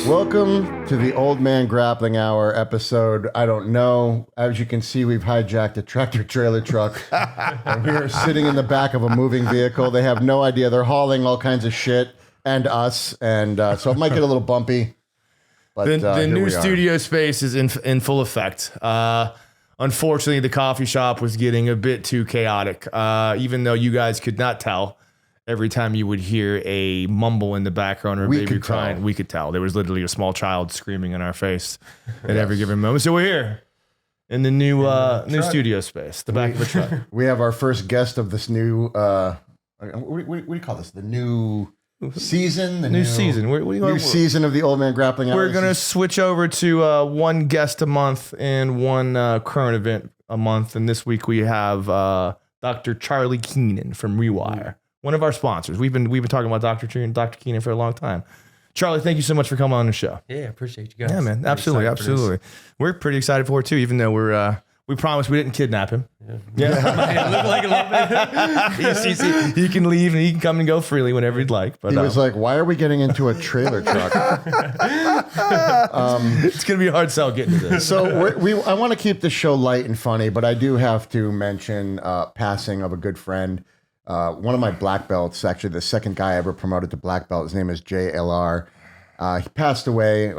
Welcome to the Old Man Grappling Hour episode. I don't know. As you can see, we've hijacked a tractor trailer truck. And we are sitting in the back of a moving vehicle. They have no idea. They're hauling all kinds of shit and us. And so it might get a little bumpy. But the new studio space is in full effect. Unfortunately, the coffee shop was getting a bit too chaotic. Even though you guys could not tell, every time you would hear a mumble in the background or a baby crying, we could tell. There was literally a small child screaming in our face at every given moment. So we're here in the new studio space, the back of the truck. We have our first guest of this new, what do you call this? The new season? The new season. New season of the Old Man Grappling Hour. We're going to switch over to one guest a month and one current event a month. And this week we have Dr. Charlie Keenan from Rewire. One of our sponsors. We've been talking about Dr. Keenan for a long time. Charlie, thank you so much for coming on the show. Yeah, appreciate you guys. Yeah, man, absolutely. We're pretty excited for it too, even though we promised we didn't kidnap him. Yeah. Look like a little bit. He can leave and he can come and go freely whenever he'd like. But he was like, "Why are we getting into a trailer truck?" It's gonna be a hard sell getting to this. So I want to keep the show light and funny, but I do have to mention passing of a good friend. One of my black belts, actually the second guy I ever promoted to black belt, his name is JLR. He passed away.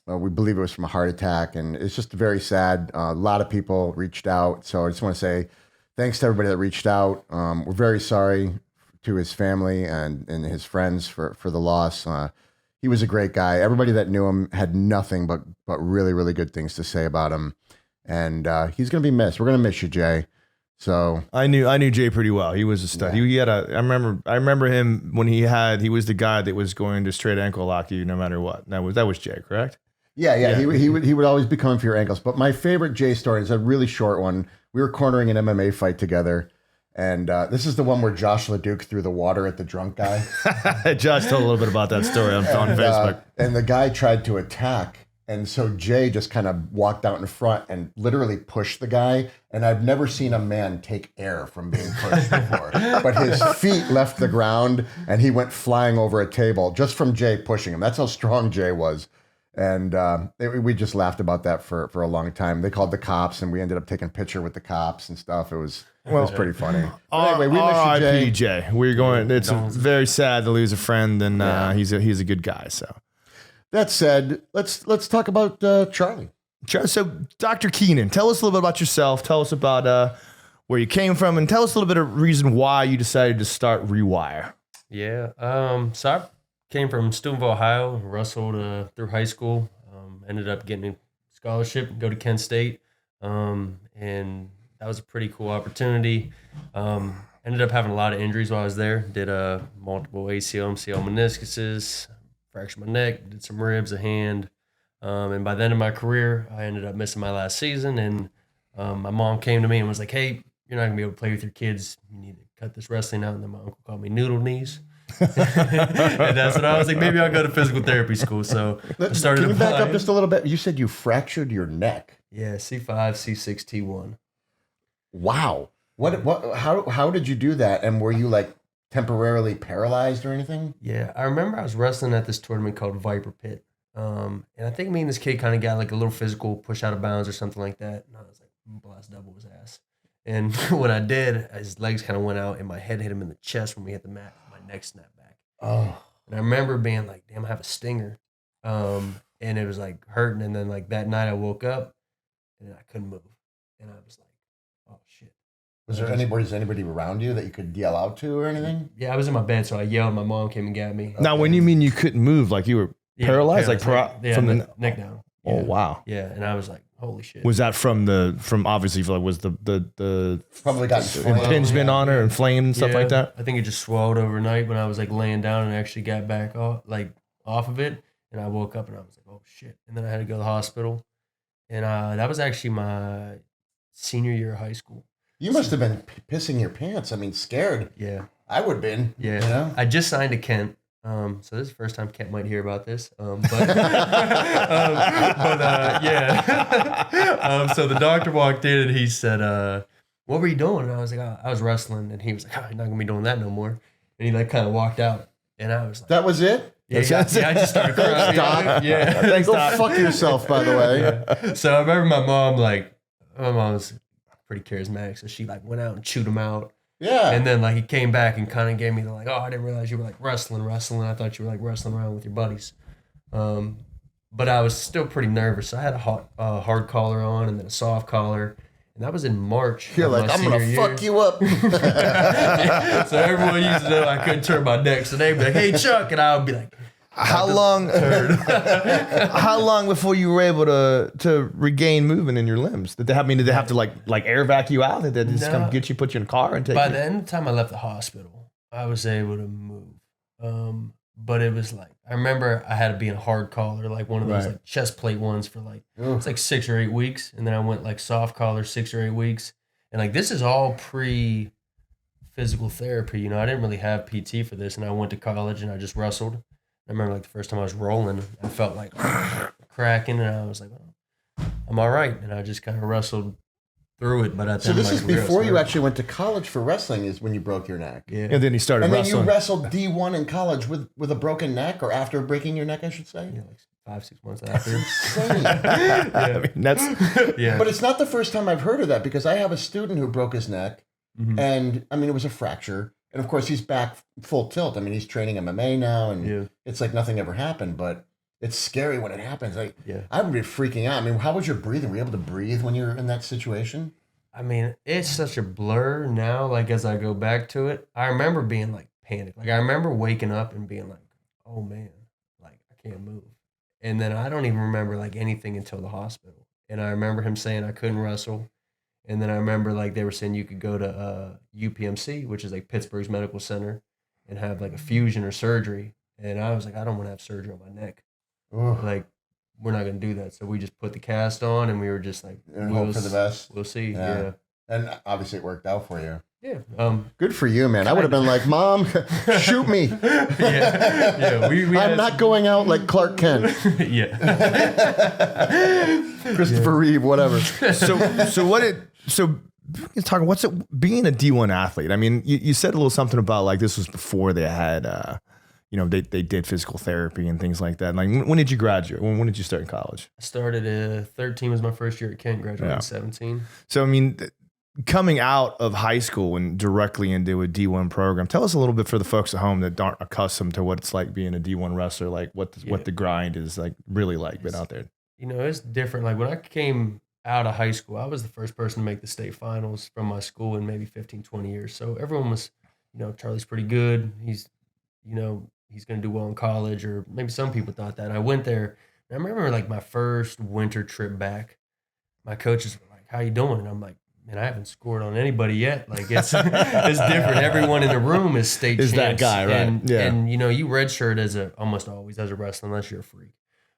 We believe it was from a heart attack, and it's just very sad. A lot of people reached out, so I just want to say thanks to everybody that reached out. We're very sorry to his family and his friends for the loss. He was a great guy. Everybody that knew him had nothing but really, really good things to say about him, and he's going to be missed. We're going to miss you, Jay. So I knew Jay pretty well. He was a stud. Yeah. He had I remember him when he was the guy that was going to straight ankle lock you no matter what. That was Jay, correct? Yeah. He would always be coming for your ankles. But my favorite Jay story is a really short one. We were cornering an MMA fight together, and this is the one where Josh LeDuc threw the water at the drunk guy. Josh told a little bit about that story on Facebook. And the guy tried to attack. And so Jay just kind of walked out in front and literally pushed the guy. And I've never seen a man take air from being pushed before. But his feet left the ground and he went flying over a table just from Jay pushing him. That's how strong Jay was. And we just laughed about that for a long time. They called the cops and we ended up taking a picture with the cops and stuff. It was pretty funny. Anyway, we miss you, Jay. We're going. It's very sad to lose a friend, and he's a good guy. So. That said, let's talk about Charlie. So, Dr. Keenan, tell us a little bit about yourself. Tell us about where you came from, and tell us a little bit of reason why you decided to start Rewire. Yeah. So I came from Steubenville, Ohio, wrestled through high school, ended up getting a scholarship, go to Kent State, and that was a pretty cool opportunity. Ended up having a lot of injuries while I was there. Did multiple ACL, MCL, meniscuses. Fractured my neck, did some ribs, a hand, and by the end of my career, I ended up missing my last season. And my mom came to me and was like, "Hey, you're not gonna be able to play with your kids. You need to cut this wrestling out." And then my uncle called me noodle knees, and that's what I was like. Maybe I'll go to physical therapy school. So I started. Can you back up just a little bit? You said you fractured your neck. Yeah, C5, C6, T1. Wow. What? How did you do that? And were you like temporarily paralyzed or anything? Yeah, I remember I was wrestling at this tournament called Viper Pit. And I think me and this kid kind of got like a little physical push out of bounds or something like that. And I was like, blast double his ass. And when I did, his legs kind of went out and my head hit him in the chest when we hit the mat. My neck snapped back. Oh. And I remember being like, damn, I have a stinger. And it was like hurting. And then like that night I woke up and I couldn't move. And I was like, oh shit. Was there anybody around you that you could yell out to or anything? Yeah, I was in my bed, so I yelled. My mom came and got me. Now, when you mean you couldn't move, like you were paralyzed, from the neck down. Oh wow. Yeah, and I was like, holy shit. Was that from obviously like was the probably got impingement on her and flame and stuff like that? I think it just swelled overnight when I was like laying down and actually got back off of it, and I woke up and I was like, oh shit, and then I had to go to the hospital, and that was actually my senior year of high school. You must have been pissing your pants. I mean, scared. Yeah. I would have been. Yeah. You know? I just signed to Kent. So this is the first time Kent might hear about this. Yeah. So the doctor walked in and he said, what were you doing? And I was like, I was wrestling. And he was like, you're not going to be doing that no more. And he like kind of walked out. And I was like, that was it? Yeah, I just started crying. Doc. Yeah. Thanks, Go Doc. fuck yourself, by the way. Yeah. So I remember my mom was pretty charismatic, so she like went out and chewed him out. Yeah. And then like he came back and kind of gave me the like, oh, I didn't realize you were like wrestling. I thought you were like wrestling around with your buddies. But I was still pretty nervous. So I had a hard collar on and then a soft collar. And that was in March. You're like, I'm going to fuck you up. So everyone used to know I couldn't turn my neck. So they'd be like, hey, Chuck. And I would be like, How long before you were able to regain movement in your limbs? Did they have to like air vac you out? Did they just come get you, put you in a car and take by you? the end of the time I left the hospital, I was able to move. But it was like, I remember I had to be in a hard collar, like one of those like chest plate ones for like, it's like 6 or 8 weeks. And then I went like soft collar 6 or 8 weeks. And like, this is all pre physical therapy. You know, I didn't really have PT for this. And I went to college and I just wrestled. I remember like the first time I was rolling, I felt like cracking and I was like, oh, I'm all right. And I just kind of wrestled through it. But So this is before you actually went to college for wrestling is when you broke your neck. Yeah. And then you started And then wrestling. you wrestled D1 in college with a broken neck, or after breaking your neck, I should say? Yeah, like 5-6 months after. Insane. I mean, that's Yeah. But it's not the first time I've heard of that, because I have a student who broke his neck, and I mean, it was a fracture. And of course, he's back full tilt. I mean, he's training MMA now, and it's like nothing ever happened, but it's scary when it happens. Like, I would be freaking out. I mean, how was your breathing? Were you able to breathe when you're in that situation? I mean, it's such a blur now, like as I go back to it. I remember being like panicked. Like I remember waking up and being like, oh man, like I can't move. And then I don't even remember like anything until the hospital. And I remember him saying I couldn't wrestle. And then I remember like they were saying you could go to UPMC, which is like Pittsburgh's medical center, and have like a fusion or surgery. And I was like, I don't want to have surgery on my neck. Like, we're not going to do that. So we just put the cast on and we were just like, hope for the best. We'll see. Yeah. Yeah. And obviously it worked out for you. Yeah. Good for you, man. I would have been like, Mom, shoot me. Yeah. I'm not going out like Clark Kent. Yeah. Christopher Reeve, whatever. So talking, what's it being a D1 athlete? I mean, you said a little something about like this was before they had, they did physical therapy and things like that. Like, when did you graduate? When did you start in college? I started at 13 was my first year at Kent, graduated at 17. So, I mean, coming out of high school and directly into a D1 program, tell us a little bit for the folks at home that aren't accustomed to what it's like being a D1 wrestler, like what the grind is like really like being out there. You know, it's different. Like when I came out of high school, I was the first person to make the state finals from my school in maybe 15, 20 years. So everyone was, Charlie's pretty good. He's going to do well in college, or maybe some people thought that. And I went there. And I remember like my first winter trip back, my coaches were like, how you doing? And I'm like, man, I haven't scored on anybody yet. Like it's different. Everyone in the room is state champs. Is that guy, right? And you redshirt almost always as a wrestler unless you're a freak.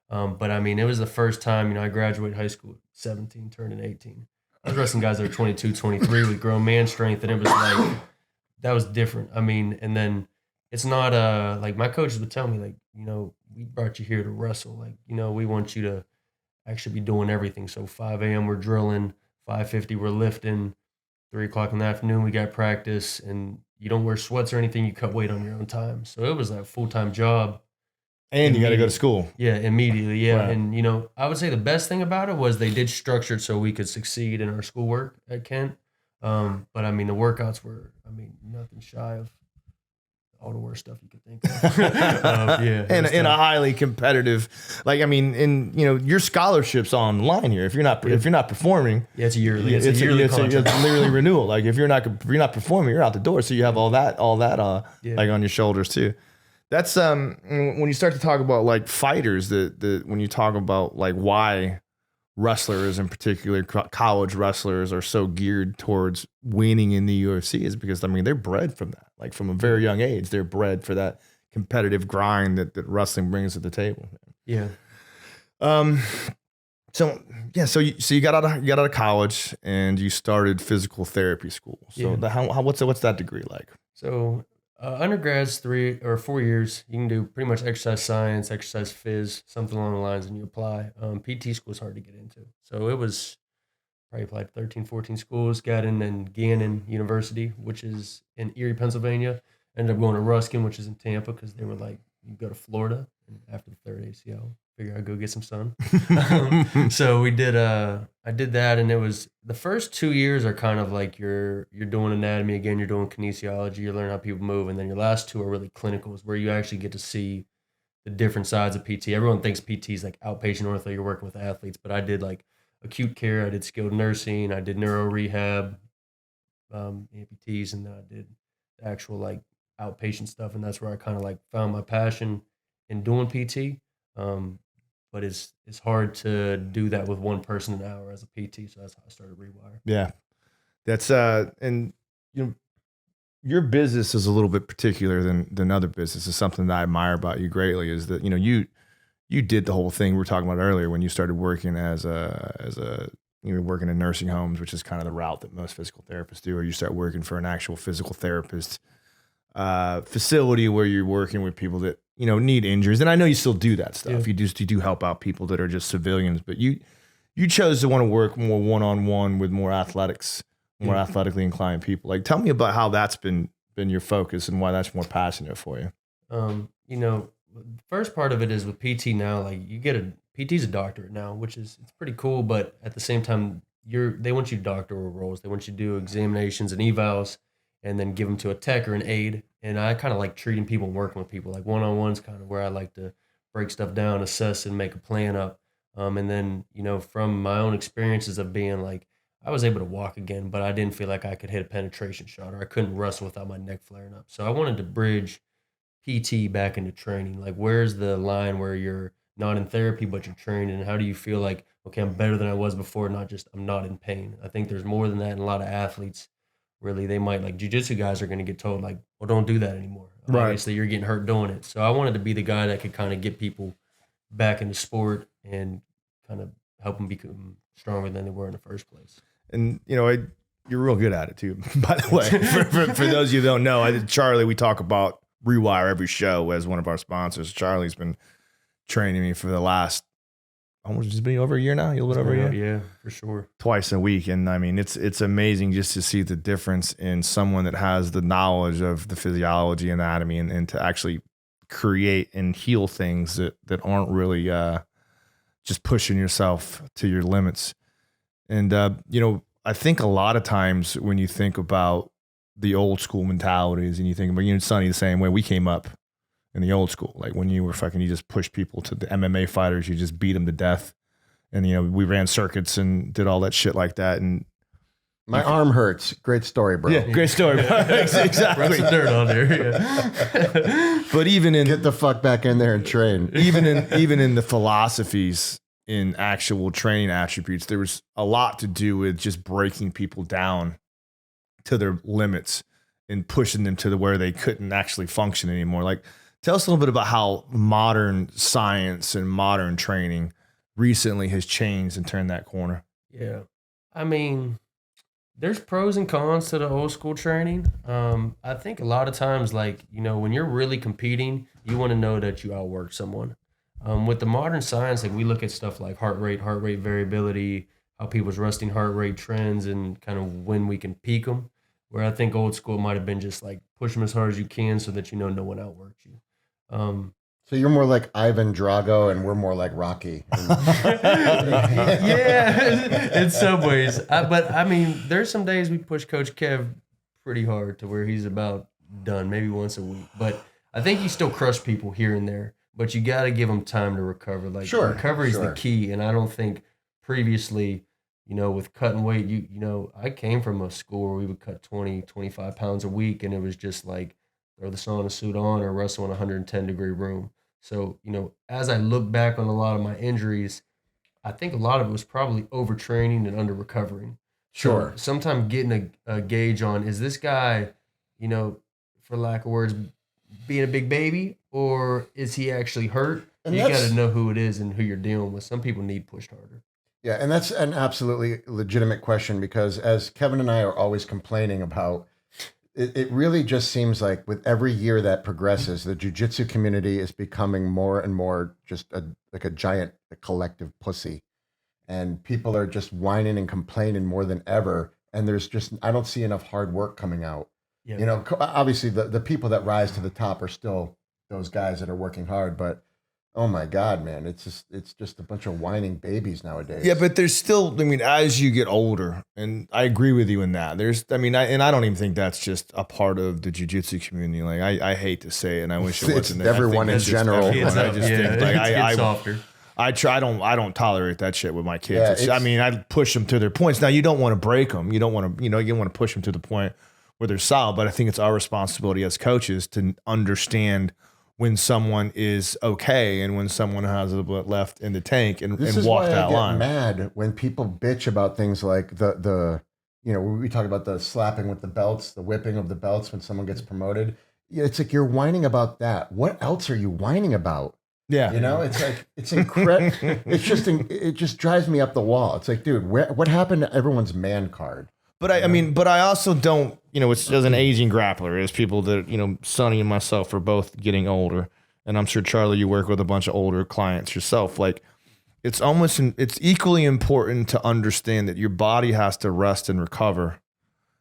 But I mean, it was the first time, I graduated high school at 17, turning 18. I was wrestling guys that were 22, 23 with grown man strength. And it was like, that was different. I mean, and then it's not like my coaches would tell me like, we brought you here to wrestle. Like, we want you to actually be doing everything. So 5 a.m. we're drilling, 5:50 we're lifting, 3 o'clock in the afternoon we got practice, and you don't wear sweats or anything. You cut weight on your own time. So it was like a full-time job. And you got to go to school. Yeah, immediately. Yeah. Right. And, I would say the best thing about it was they did structure it so we could succeed in our schoolwork at Kent. But I mean, the workouts were, nothing shy of all the worst stuff you could think of. Yeah. And in a highly competitive, your scholarship's on the line here. If you're not performing, it's yearly. It's literally renewal. Like if you're not performing, you're out the door. So you have all that like on your shoulders too. That's when you start to talk about like fighters, when you talk about like why wrestlers, in particular college wrestlers, are so geared towards winning in the UFC is because they're bred from that. Like from a very young age, they're bred for that competitive grind that wrestling brings to the table. Yeah. So you got out of college and you started physical therapy school. So what's that degree like? So undergrad's 3 or 4 years. You can do pretty much exercise science, exercise phys, something along the lines, and you apply. PT school is hard to get into. So it was probably applied to 13, 14 schools, got in Gannon University, which is in Erie, Pennsylvania. Ended up going to Ruskin, which is in Tampa, because they were like you go to Florida, and after the third ACL, figure I'd go get some sun. So we did. I did that, and it was the first 2 years are kind of like you're doing anatomy again, you're doing kinesiology, you're learning how people move, and then your last two are really clinicals, where you actually get to see the different sides of PT. Everyone thinks PT is like outpatient ortho, you're working with athletes, but I did like acute care, I did skilled nursing, I did neuro rehab, amputees, and then I did actual like outpatient stuff, and that's where I kind of like found my passion in doing PT. But it's hard to do that with one person an hour as a PT, so that's how I started Rewire. Yeah, that's and you know, your business is a little bit particular than other businesses. Something that I admire about you greatly is that you did the whole thing we were talking about earlier when you started working as a you were working in nursing homes, which is kind of the route that most physical therapists do, or you start working for an actual physical therapist facility where you're working with people that need injuries. And I know you still do that stuff. Yeah. You do help out people that are just civilians, but you chose to want to work more one-on-one with more athletically inclined people. Like, tell me about how that's been your focus and why that's more passionate for you. The first part of it is with PT now, like PT's a doctorate now, which is it's pretty cool, but at the same time, they want you to doctoral roles. They want you to do examinations and evals and then give them to a tech or an aide. And I kind of like treating people and working with people. Like one-on-one's kind of where I like to break stuff down, assess, and make a plan up. And then, from my own experiences of being like, I was able to walk again, but I didn't feel like I could hit a penetration shot, or I couldn't wrestle without my neck flaring up. So I wanted to bridge PT back into training. Like, where's the line where you're not in therapy, but you're trained? And how do you feel like, okay, I'm better than I was before, not just I'm not in pain? I think there's more than that. And a lot of athletes, really, they might, like jiu-jitsu guys are going to get told, like, well, don't do that anymore. Right. Obviously, you're getting hurt doing it. So I wanted to be the guy that could kind of get people back into sport and kind of help them become stronger than they were in the first place. And, you're real good at it too, by the way. For those of you who don't know, Charlie, we talk about Rewire every show as one of our sponsors. Charlie's been training me for the last, almost just been over a year now. A little bit over a year? Yeah, for sure. Twice a week. And I mean, it's amazing just to see the difference in someone that has the knowledge of the physiology, anatomy, and to actually create and heal things that aren't really just pushing yourself to your limits. And, I think a lot of times when you think about the old school mentalities and you think about, Sonny, the same way we came up in the old school, like when you just push people to the MMA fighters, you just beat them to death. And, we ran circuits and did all that shit like that. And my arm hurts. Great story, bro. Yeah, great story. Exactly. Rub some dirt on there. Yeah. But even in, Get the fuck back in there and train. even in the philosophies in actual training attributes, there was a lot to do with just breaking people down to their limits and pushing them to where they couldn't actually function anymore. Like, tell us a little bit about how modern science and modern training recently has changed and turned that corner. Yeah. I mean, there's pros and cons to the old school training. I think a lot of times, like, when you're really competing, you want to know that you outworked someone. With the modern science, like we look at stuff like heart rate variability, how people's resting heart rate trends, and kind of when we can peak them. Where I think old school might have been just like push them as hard as you can so that no one outworked you. So you're more like Ivan Drago, and we're more like Rocky. Yeah, in some ways. But I mean, there's some days we push Coach Kev pretty hard to where he's about done, maybe once a week. But I think you still crush people here and there. But you got to give them time to recover. Like, recovery is the key. And I don't think previously, with cutting weight, I came from a school where we would cut 20, 25 pounds a week. And it was just like throw the sauna suit on or wrestle in a 110-degree room. So, as I look back on a lot of my injuries, I think a lot of it was probably overtraining and under recovering. Sure. So sometimes getting a gauge on, is this guy, for lack of words, being a big baby, or is he actually hurt? And you got to know who it is and who you're dealing with. Some people need pushed harder. Yeah, and that's an absolutely legitimate question, because as Kevin and I are always complaining about, it really just seems like with every year that progresses, the jiu-jitsu community is becoming more and more just like a giant collective pussy. And people are just whining and complaining more than ever. And I don't see enough hard work coming out. Yeah. Obviously the people that rise to the top are still those guys that are working hard, but oh my God, man, it's just a bunch of whining babies nowadays. Yeah, but there's still, I mean, as you get older, and I agree with you in that. I don't even think that's just a part of the jiu-jitsu community. Like, I hate to say it, and I wish it It's wasn't. everyone in general. I just think, like, it's softer. I don't tolerate that shit with my kids. Yeah, I push them to their points. Now, you don't want to break them. You don't want to, you want to push them to the point where they're solid. But I think it's our responsibility as coaches to understand when someone is okay and when someone has a little bit left in the tank and walk that line. This is why I get mad when people bitch about things like we talk about the slapping with the belts, the whipping of the belts when someone gets promoted. Yeah, it's like you're whining about that. What else are you whining about? Yeah. It's like, it's incredible. It just drives me up the wall. It's like, dude, what happened to everyone's man card? But I also don't, it's as an aging grappler, as people that, Sonny and myself are both getting older. And I'm sure, Charlie, you work with a bunch of older clients yourself. Like, it's equally important to understand that your body has to rest and recover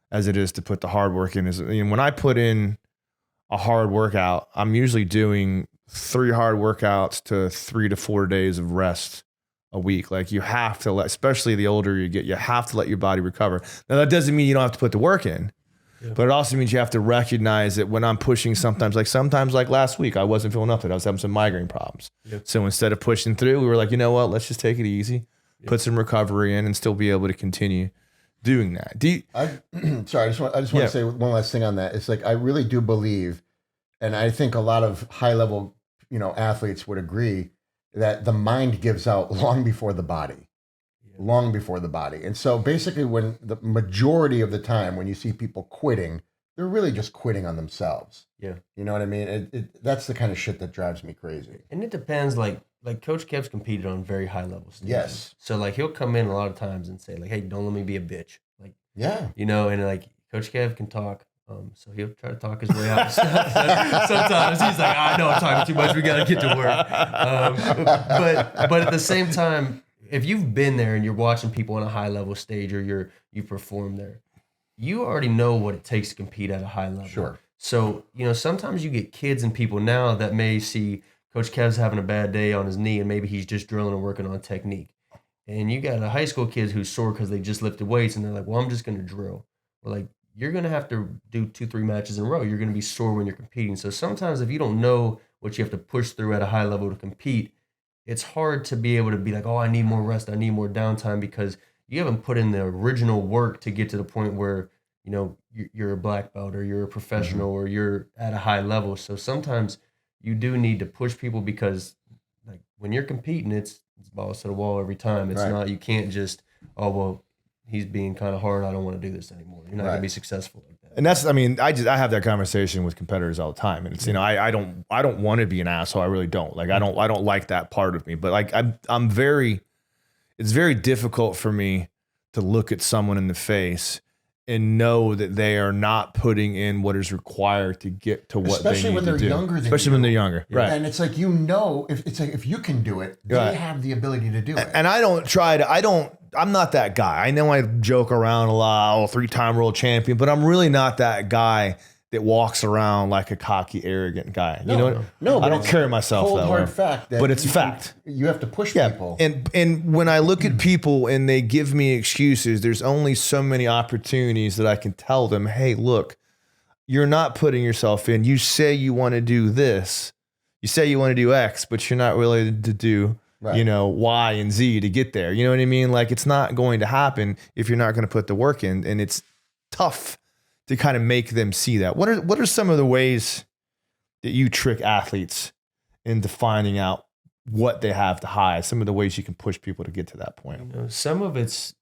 as it is to put the hard work in. When I put in a hard workout, I'm usually doing 3 hard workouts to 3 to 4 days of rest a week. Like, you have to especially the older you get, you have to let your body recover. Now, that doesn't mean you don't have to put the work in, but it also means you have to recognize that when I'm pushing sometimes like last week, I wasn't feeling up to it. I was having some migraine problems. So instead of pushing through, we were like, you know what, let's just take it easy, put some recovery in and still be able to continue doing that. Sorry, I just want to say one last thing on that. It's like, I really do believe, and I think a lot of high level, athletes would agree, that the mind gives out long before the body. And so basically, when the majority of the time when you see people quitting, they're really just quitting on themselves. Yeah. You know what I mean? That's the kind of shit that drives me crazy. And it depends, like Coach Kev's competed on very high levels. Yes. So like, he'll come in a lot of times and say like, hey, don't let me be a bitch. Like, yeah. And like, Coach Kev can talk. So he'll try to talk his way out of stuff. Sometimes he's like, I know I'm talking too much. We got to get to work. But at the same time, if you've been there and you're watching people on a high level stage, or you perform there, you already know what it takes to compete at a high level. Sure. So, sometimes you get kids and people now that may see Coach Kev's having a bad day on his knee and maybe he's just drilling and working on technique. And you got a high school kids who's sore because they just lifted weights and they're like, well, I'm just going to drill. Well, like, you're going to have to do 2-3 matches in a row. You're going to be sore when you're competing. So sometimes if you don't know what you have to push through at a high level to compete, it's hard to be able to be like, oh, I need more rest. I need more downtime, because you haven't put in the original work to get to the point where, you're a black belt or you're a professional or you're at a high level. So sometimes you do need to push people, because like when you're competing, it's balls to the wall every time. It's not, you can't just, oh, well, he's being kind of hard, I don't want to do this anymore. You're not going to be successful like that. And that's, I have that conversation with competitors all the time. And it's, I don't want to be an asshole. I really don't. Like, I don't like that part of me, but like, it's very difficult for me to look at someone in the face and know that they are not putting in what is required to get to what they need to do. Especially when they're younger. Right. And it's like, if you can do it, they have the ability to do it. And I'm not that guy. I know I joke around a lot, 3-time world champion, but I'm really not that guy that walks around like a cocky, arrogant guy. No, I don't carry myself that way. Cold hard fact. But it's a fact. You have to push people. And when I look at people and they give me excuses, there's only so many opportunities that I can tell them, hey, look, you're not putting yourself in. You say you want to do this. You say you want to do X, but you're not really to do Y and Z to get there. You know what I mean? Like, it's not going to happen if you're not going to put the work in. And it's tough to kind of make them see that. What are some of the ways that you trick athletes into finding out what they have to hide? Some of the ways you can push people to get to that point. Some of it's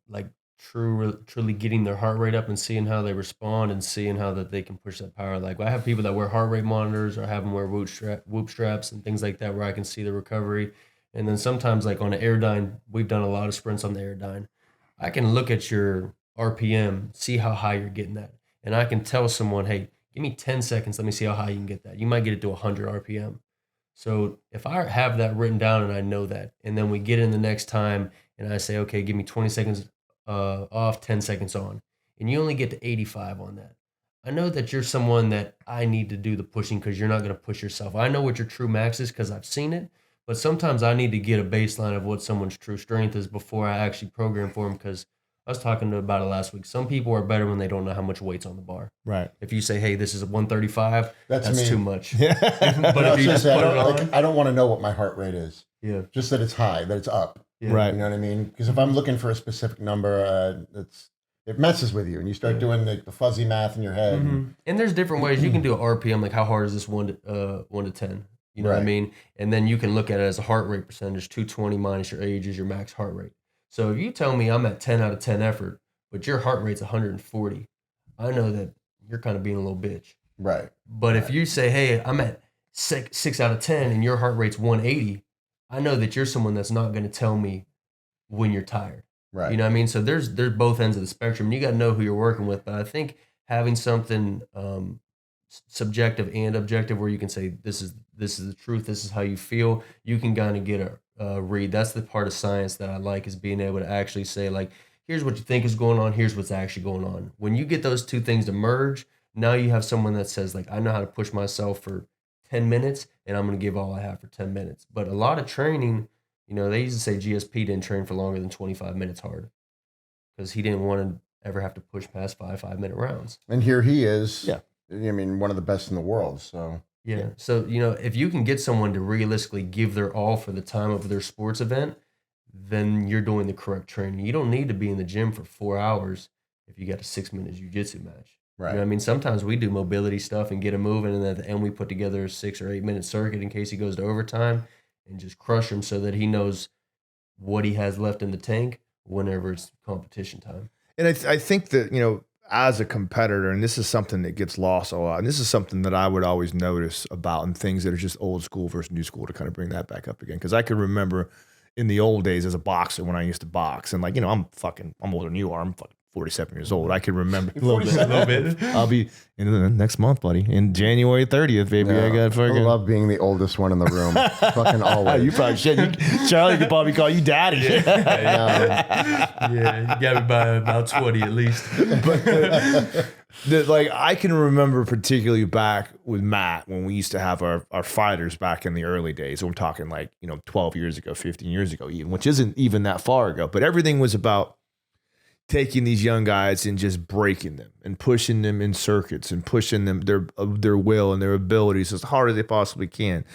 like truly getting their heart rate up and seeing how they respond and seeing how that they can push that power. Like, I have people that wear heart rate monitors or have them wear whoop straps and things like that, where I can see the recovery. And then sometimes, like on an Airdyne, we've done a lot of sprints on the Airdyne. I can look at your RPM, see how high you're getting that. And I can tell someone, hey, give me 10 seconds. Let me see how high you can get that. You might get it to 100 RPM. So if I have that written down and I know that, and then we get in the next time and I say, okay, give me 20 seconds off, 10 seconds on, and you only get to 85 on that, I know that you're someone that I need to do the pushing because you're not going to push yourself. I know what your true max is because I've seen it, but sometimes I need to get a baseline of what someone's true strength is before I actually program for them. Because I was talking about it last week. Some people are better when they don't know how much weight's on the bar. Right. If you say, "Hey, this is a 135," That's that's me. too much. Yeah. But if you just put it on, I don't want to know what my heart rate is. yeah, Just that it's high, that it's up. yeah. Right. You know what I mean? Because if I'm looking for a specific number, it messes with you, and you start doing the fuzzy math in your head. Mhm. And there's different ways you can do an RPM, like how hard is this 1 to 10? You know what I Right. mean? And then you can look at it as a heart rate percentage. 220 minus your age is your max heart rate. So if you tell me I'm at 10 out of 10 effort, but your heart rate's 140, I know that you're kind of being a little bitch. Right. But if you say, hey, I'm at 6 out of 10 and your heart rate's 180, I know that you're someone that's not going to tell me when you're tired. Right. You know what I mean? So there's both ends of the spectrum. You got to know who you're working with. But I think having something subjective and objective, where you can say this is the truth, this is how you feel, you can kind of get a read. That's the part of science that I like, is being able to actually say, like, here's what you think is going on, here's what's actually going on. When you get those two things to merge, now you have someone that says, like, I know how to push myself for 10 minutes, and I'm going to give all I have for 10 minutes. But a lot of training, they used to say GSP didn't train for longer than 25 minutes hard because he didn't want to ever have to push past 5 minute rounds. And here he is. Yeah. I mean, one of the best in the world. So Yeah. So, if you can get someone to realistically give their all for the time of their sports event, then you're doing the correct training. You don't need to be in the gym for 4 hours if you got a 6-minute jiu-jitsu match. right. You know what I mean? Sometimes we do mobility stuff and get him moving, and then at the end we put together a 6 or 8 minute circuit in case he goes to overtime and just crush him so that he knows what he has left in the tank whenever it's competition time. And I think that, as a competitor, and this is something that gets lost a lot, and this is something that I would always notice about, and things that are just old school versus new school, to kind of bring that back up again. Because I can remember in the old days as a boxer when I used to box, and I'm older than you are. I'm fucking 47 years old. I can remember a little bit. I'll be in the next month, buddy. In January 30th, baby. Yeah, I got fucking. I love being the oldest one in the room. Fucking always. You probably should. Charlie could probably call you daddy. Yeah, you got me by about 20 at least. I can remember particularly back with Matt when we used to have our fighters back in the early days. We're talking 12 years ago, 15 years ago even, which isn't even that far ago. But everything was about taking these young guys and just breaking them and pushing them in circuits and pushing them their will and their abilities as hard as they possibly can.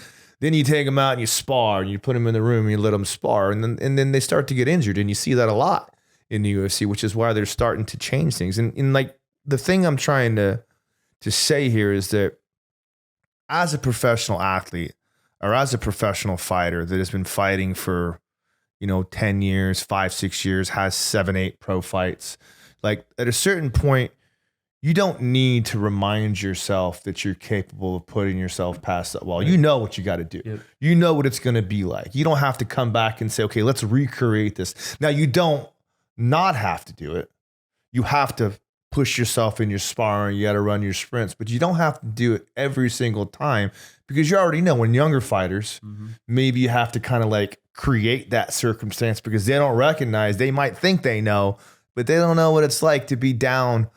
Then you take them out and you spar, and you put them in the room and you let them spar, and then they start to get injured, and you see that a lot in the UFC, which is why they're starting to change things. And the thing I'm trying to say here is that as a professional athlete or as a professional fighter that has been fighting for 10 years, 5-6 years, has 7-8 pro fights, at a certain point, you don't need to remind yourself that you're capable of putting yourself past that wall. You know what you got to do. Yep. You know what it's going to be like. You don't have to come back and say, okay, let's recreate this. Now, you don't not have to do it. You have to push yourself in your sparring. You got to run your sprints, but you don't have to do it every single time, because you already know when younger fighters, maybe you have to kind of create that circumstance because they don't recognize, they might think they know, but they don't know what it's like to be down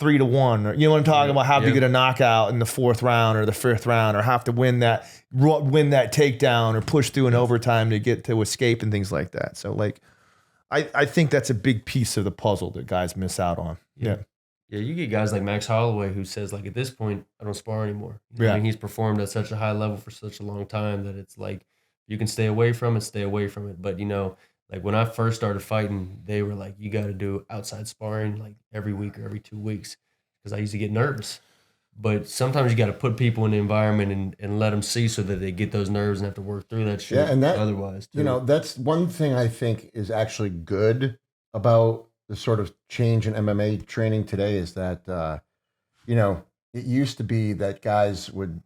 3-1, or you know what I'm talking about, have to get a knockout in the 4th round or the 5th round, or have to win that takedown or push through an overtime to get to escape and things like that. So I think that's a big piece of the puzzle that guys miss out on. Yeah. Yeah, you get guys like Max Holloway who says, at this point, I don't spar anymore. I mean, he's performed at such a high level for such a long time that it's you can stay away from it, stay away from it. But, when I first started fighting, they were like, you got to do outside sparring every week or every 2 weeks, because I used to get nervous. But sometimes you got to put people in the environment and let them see so that they get those nerves and have to work through that shit. Yeah, and that, otherwise, too. That's one thing I think is actually good about the sort of change in MMA training today, is that, it used to be that guys would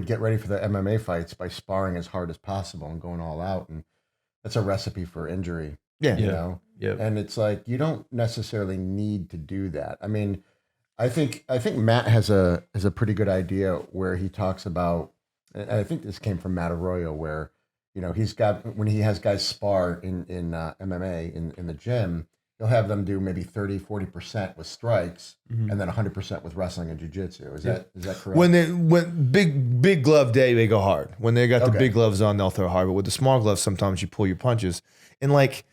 get ready for the MMA fights by sparring as hard as possible and going all out. And that's a recipe for injury. Yeah. Yeah. And it's you don't necessarily need to do that. I mean, I think Matt has a pretty good idea where he talks about, and I think this came from Matt Arroyo, where, he's got, when he has guys spar in MMA in the gym, he'll have them do maybe 30-40% with strikes and then 100% with wrestling and jiu-jitsu. Is that correct? When big glove day, they go hard. When they got the Okay. big gloves on, they'll throw hard. But with the small gloves, sometimes you pull your punches. And like,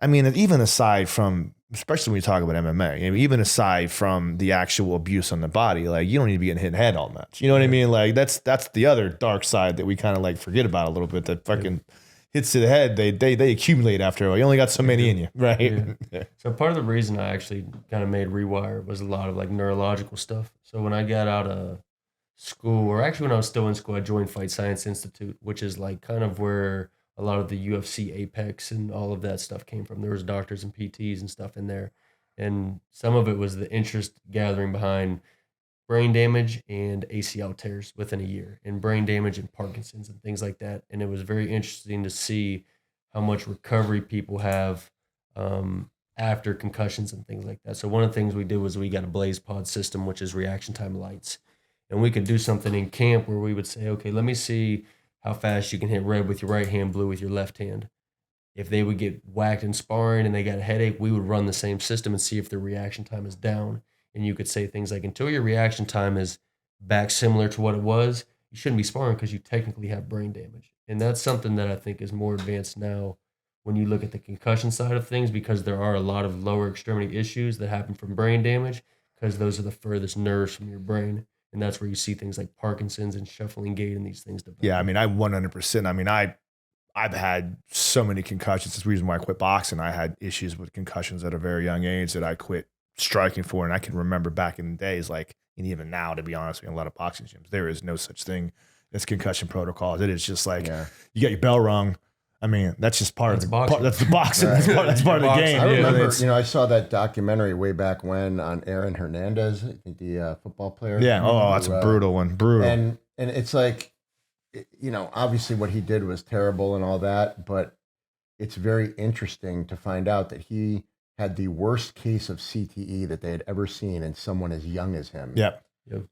I mean, even aside from, especially when you talk about MMA, I mean, even aside from the actual abuse on the body, like you don't need to be getting hit in the head all match. You know what I mean? Like that's the other dark side that we kind of like forget about a little bit. That fucking hits to the head, they accumulate after a while. You only got so many in you, right? Yeah. So part of the reason I actually kind of made Rewire was a lot of like neurological stuff. So when I got out of school, or actually when I was still in school, I joined Fight Science Institute, which is like kind of where a lot of the UFC Apex and all of that stuff came from. There was doctors and PTs and stuff in there. And some of it was the interest gathering behind brain damage and ACL tears within a year, and brain damage and Parkinson's and things like that. And it was very interesting to see how much recovery people have after concussions and things like that. So one of the things we did was we got a blaze pod system, which is reaction time lights. And we could do something in camp where we would say, okay, let me see how fast you can hit red with your right hand, blue with your left hand. If they would get whacked in sparring and they got a headache, we would run the same system and see if their reaction time is down. And you could say things like, until your reaction time is back similar to what it was, you shouldn't be sparring because you technically have brain damage. And that's something that I think is more advanced now when you look at the concussion side of things, because there are a lot of lower extremity issues that happen from brain damage because those are the furthest nerves from your brain. And that's where you see things like Parkinson's and shuffling gait and these things develop. Yeah, I mean, I 100%. I mean, I've had so many concussions. That's the reason why I quit boxing. I had issues with concussions at a very young age that I quit striking for. And I can remember back in the days, like, and even now, to be honest, in a lot of boxing gyms, there is no such thing as concussion protocols. It is just like, you got your bell rung. I mean, that's just part of the boxing. That's the boxing. Right. That's part of the game. I remember, I saw that documentary way back when on Aaron Hernandez, I think the football player. Yeah. Oh, that's a brutal one. Brutal. And it's like, obviously what he did was terrible and all that, but it's very interesting to find out that he had the worst case of CTE that they had ever seen in someone as young as him. Yep.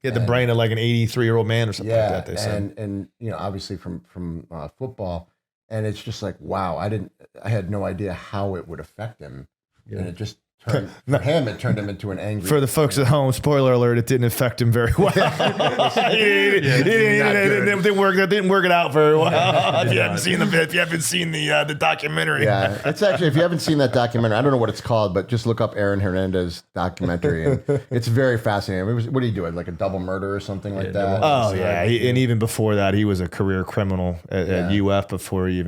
He had the brain of like an 83-year-old man or something like that. They said. And obviously from football, and it's just like, wow, I had no idea how it would affect him, and it just turned it turned him into an angry. For the folks at home, spoiler alert, it didn't affect him very well. It didn't work it out very well. If you haven't seen the documentary, yeah, it's actually, if you haven't seen that documentary, I don't know what it's called, but just look up Aaron Hernandez documentary, and it's very fascinating. What did he do? Like a double murder or something like that? Oh yeah, and even before that, he was a career criminal at UF. Before he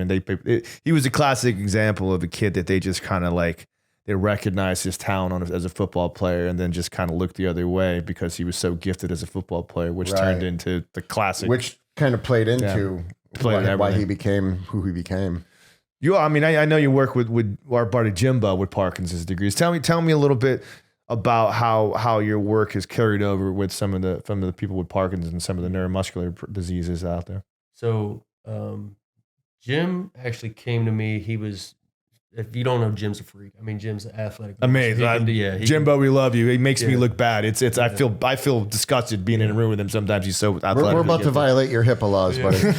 was a classic example of a kid that they just kind of like. They recognized his talent as a football player and then just kind of looked the other way because he was so gifted as a football player, which turned into the classic. Which kind of played into why he became who he became. I know you work with our buddy Jimbo with Parkinson's degrees. Tell me a little bit about how your work has carried over with some of the people with Parkinson's and some of the neuromuscular diseases out there. So Jim actually came to me. He was... If you don't know, Jim's a freak. I mean, Jim's athletic. Amazing. Jimbo, we love you. He makes me look bad. I feel disgusted being in a room with him. Sometimes he's so athletic. We're about to violate your HIPAA laws, buddy. We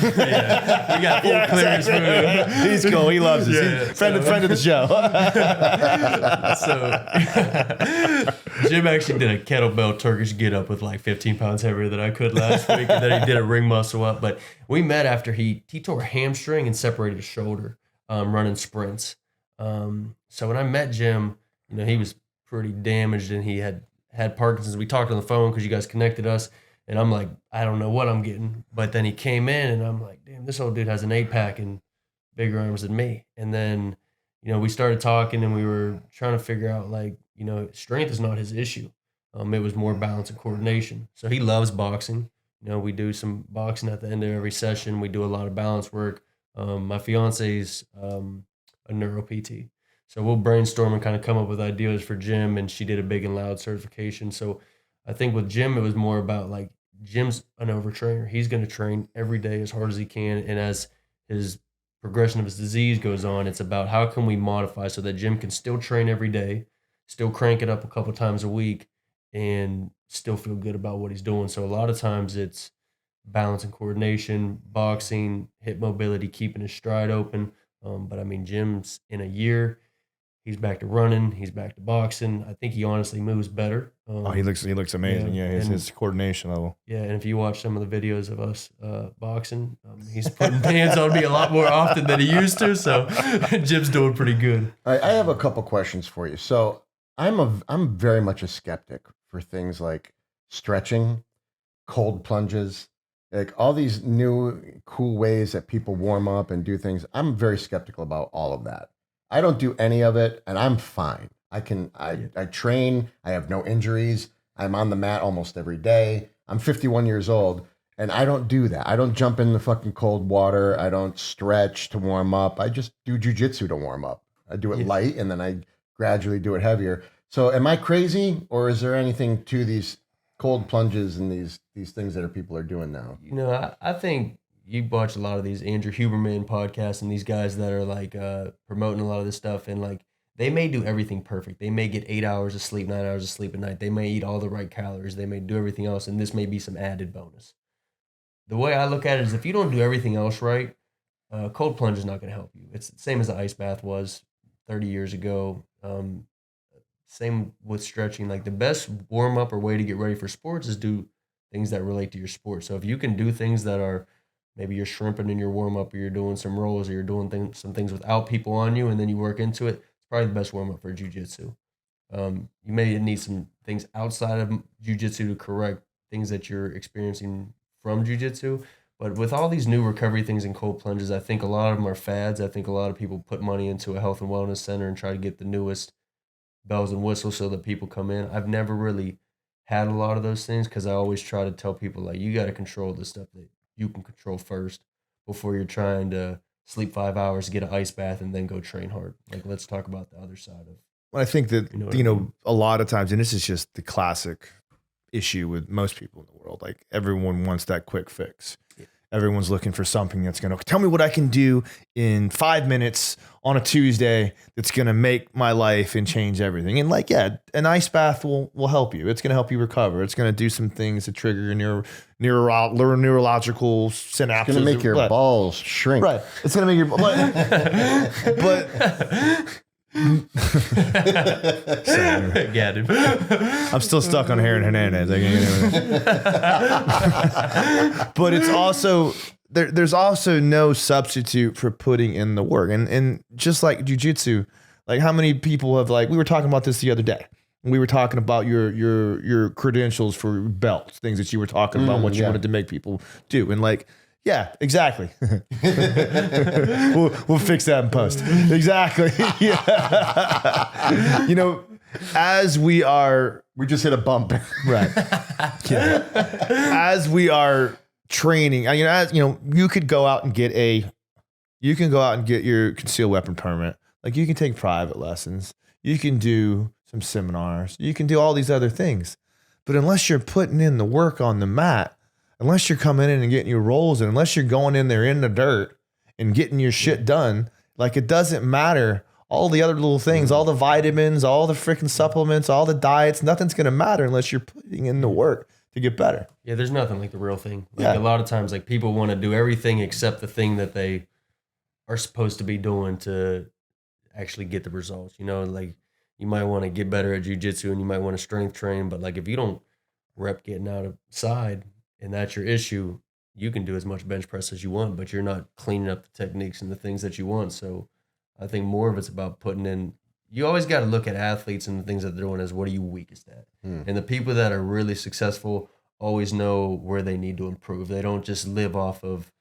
got full clearance for him. He's cool. He loves us. Friend of the show. So Jim actually did a kettlebell Turkish get up with like 15 pounds heavier than I could last week, and then he did a ring muscle up. But we met after he tore a hamstring and separated his shoulder running sprints. So when I met Jim, he was pretty damaged and he had Parkinson's. We talked on the phone because you guys connected us, and I'm like, I don't know what I'm getting. But then he came in and I'm like, damn, this old dude has an 8-pack and bigger arms than me. And then, we started talking and we were trying to figure out strength is not his issue. It was more balance and coordination. So he loves boxing. We do some boxing at the end of every session. We do a lot of balance work. My fiance's a neuro PT. So we'll brainstorm and kind of come up with ideas for Jim, and she did a big and loud certification. So I think with Jim, it was more about like Jim's an overtrainer. He's going to train every day as hard as he can. And as his progression of his disease goes on, it's about how can we modify so that Jim can still train every day, still crank it up a couple times a week, and still feel good about what he's doing. So a lot of times it's balance and coordination, boxing, hip mobility, keeping his stride open. But I mean, Jim's in a year, He's back to running. He's back to boxing. I think he honestly moves better. He looks amazing. Yeah, his coordination level. Yeah, and if you watch some of the videos of us boxing, he's putting hands on me a lot more often than he used to. So Jim's doing pretty good. I have a couple questions for you. So I'm very much a skeptic for things like stretching, cold plunges, like all these new cool ways that people warm up and do things. I'm very skeptical about all of that. I don't do any of it, and I'm fine. I train. I have no injuries. I'm on the mat almost every day. I'm 51 years old, and I don't do that. I don't jump in the fucking cold water. I don't stretch to warm up. I just do jujitsu to warm up. I do it light, and then I gradually do it heavier. So am I crazy, or is there anything to these cold plunges and these things that people are doing now? You know, I think you watch a lot of these Andrew Huberman podcasts and these guys that are like promoting a lot of this stuff, and like they may do everything perfect. They may get 8 hours of sleep, 9 hours of sleep at night. They may eat all the right calories. They may do everything else, and this may be some added bonus. The way I look at it is if you don't do everything else right, cold plunge is not going to help you. It's the same as the ice bath was 30 years ago. Same with stretching. Like the best warm up or way to get ready for sports is do things that relate to your sport. So if you can do things that are maybe you're shrimping in your warm up, or you're doing some rolls, or you're doing some things without people on you, and then you work into it, it's probably the best warm up for jiu-jitsu. You may need some things outside of jiu-jitsu to correct things that you're experiencing from jiu-jitsu. But with all these new recovery things and cold plunges, I think a lot of them are fads. I think a lot of people put money into a health and wellness center and try to get the newest bells and whistles so that people come in. I've never really had a lot of those things because I always try to tell people, like, you got to control the stuff that you can control first before you're trying to sleep 5 hours, get an ice bath, and then go train hard. Like, let's talk about the other side of. Well, I think that, a lot of times, and this is just the classic issue with most people in the world, like everyone wants that quick fix. Yeah. Everyone's looking for something that's going to tell me what I can do in 5 minutes on a Tuesday that's going to make my life and change everything. And like, yeah, an ice bath will help you. It's going to help you recover. It's going to do some things to trigger your neurological synapses. It's going to make your balls shrink. Right. It's going to make your Got him. I'm still stuck on Aaron Hernandez. But it's also there's also no substitute for putting in the work. And just like jiu-jitsu, like how many people have, like, we were talking about this the other day. We were talking about your credentials for belts, things that you were talking about, what you wanted to make people do. And like, yeah, exactly. we'll fix that in post. Exactly. Yeah. As we just hit a bump. Right. Yeah. As we are training, you could go out and get your concealed weapon permit. Like, you can take private lessons. You can do some seminars. You can do all these other things. But unless you're putting in the work on the mat, unless you're coming in and getting your rolls, and unless you're going in there in the dirt and getting your shit done, like, it doesn't matter. All the other little things, all the vitamins, all the freaking supplements, all the diets, nothing's going to matter unless you're putting in the work to get better. Yeah, there's nothing like the real thing. Like, a lot of times, like, people want to do everything except the thing that they are supposed to be doing to actually get the results. Like, you might want to get better at jiu-jitsu and you might want to strength train, but like, if you don't rep getting outside, and that's your issue, you can do as much bench press as you want, but you're not cleaning up the techniques and the things that you want. So I think more of it's about putting in. You always got to look at athletes and the things that they're doing as, what are you weakest at? And the people that are really successful always know where they need to improve. They don't just live off of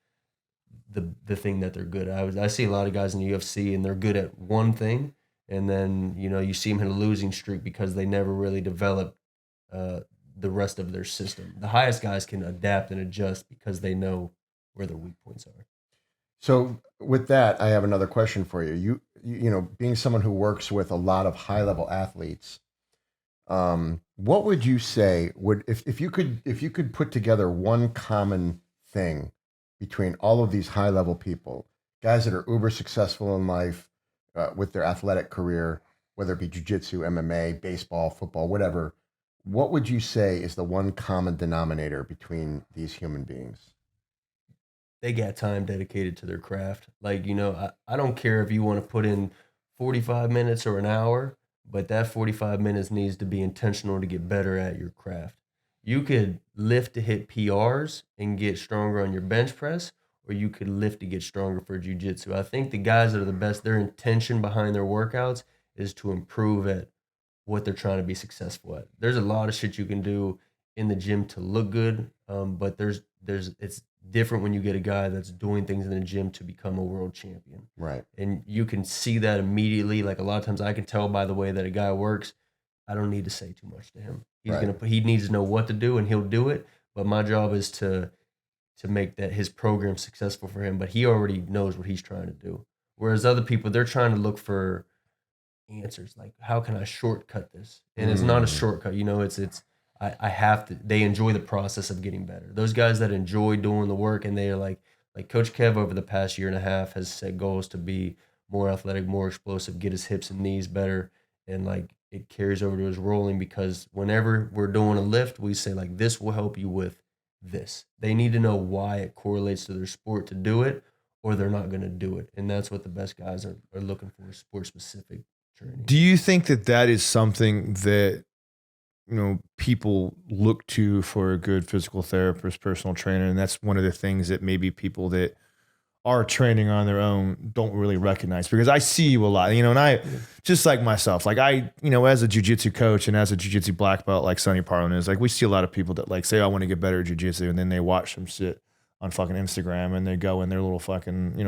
the thing that they're good at. I see a lot of guys in the UFC and they're good at one thing, and then you see them in a losing streak because they never really develop the rest of their system. The highest guys can adapt and adjust because they know where their weak points are. So with that, I have another question for you. You being someone who works with a lot of high level athletes, what would you say if you could put together one common thing between all of these high level people, guys that are uber successful in life with their athletic career, whether it be jiu-jitsu, MMA, baseball, football, whatever, what would you say is the one common denominator between these human beings? They got time dedicated to their craft. Like, I don't care if you want to put in 45 minutes or an hour, but that 45 minutes needs to be intentional to get better at your craft. You could lift to hit PRs and get stronger on your bench press, or you could lift to get stronger for jiu-jitsu. I think the guys that are the best, their intention behind their workouts is to improve at what they're trying to be successful at. There's a lot of shit you can do in the gym to look good, but it's different when you get a guy that's doing things in the gym to become a world champion. Right. And you can see that immediately. Like a lot of times I can tell by the way that a guy works, I don't need to say too much to him. He needs to know what to do and he'll do it. But my job is to make that his program successful for him. But he already knows what he's trying to do. Whereas other people, they're trying to look for answers. Like, how can I shortcut this? And it's not a shortcut. You know, I have to, they enjoy the process of getting better. Those guys that enjoy doing the work and they are like Coach Kev over the past year and a half has set goals to be more athletic, more explosive, get his hips and knees better. And like it carries over to his rolling, because whenever we're doing a lift, we say like, this will help you with this. They need to know why it correlates to their sport to do it, or they're not going to do it. And that's what the best guys are looking for, sport specific training. Do you think that is something that, you know, people look to for a good physical therapist, personal trainer? And that's one of the things that maybe people that are training on their own don't really recognize, because I see you a lot, you know, and I, just like myself, like I, you know, as a jiu-jitsu coach and as a jiu-jitsu black belt, like Sonny Parsen is, like we see a lot of people that like say, I want to get better at jiu-jitsu, and then they watch some shit on fucking Instagram and they go in their little fucking, you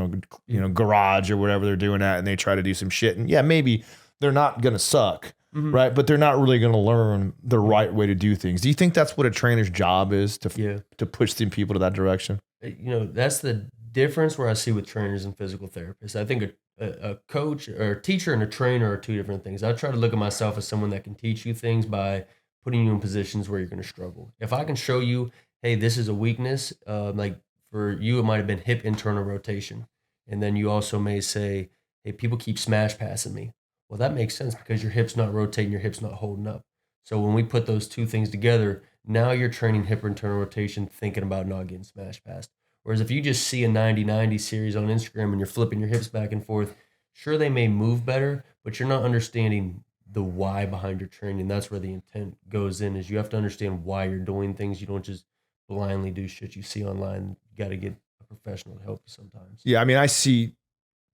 know, garage or whatever they're doing at, and they try to do some shit. And yeah, maybe they're not going to suck. Right. But they're not really going to learn the right way to do things. Do you think that's what a trainer's job is, to push the people to that direction? You know, that's the difference where I see with trainers and physical therapists. I think a coach or a teacher and a trainer are two different things. I try to look at myself as someone that can teach you things by putting you in positions where you're going to struggle. If I can show you, hey, this is a weakness, like for you, it might have been hip internal rotation. And then you also may say, hey, people keep smash passing me. Well, that makes sense because your hip's not rotating, your hip's not holding up. So when we put those two things together, now you're training hip internal rotation, thinking about not getting smashed past. Whereas if you just see a 90-90 series on Instagram and you're flipping your hips back and forth, sure, they may move better, but you're not understanding the why behind your training. That's where the intent goes in, is you have to understand why you're doing things. You don't just blindly do shit you see online. You got to get a professional to help you sometimes. Yeah, I mean, I see,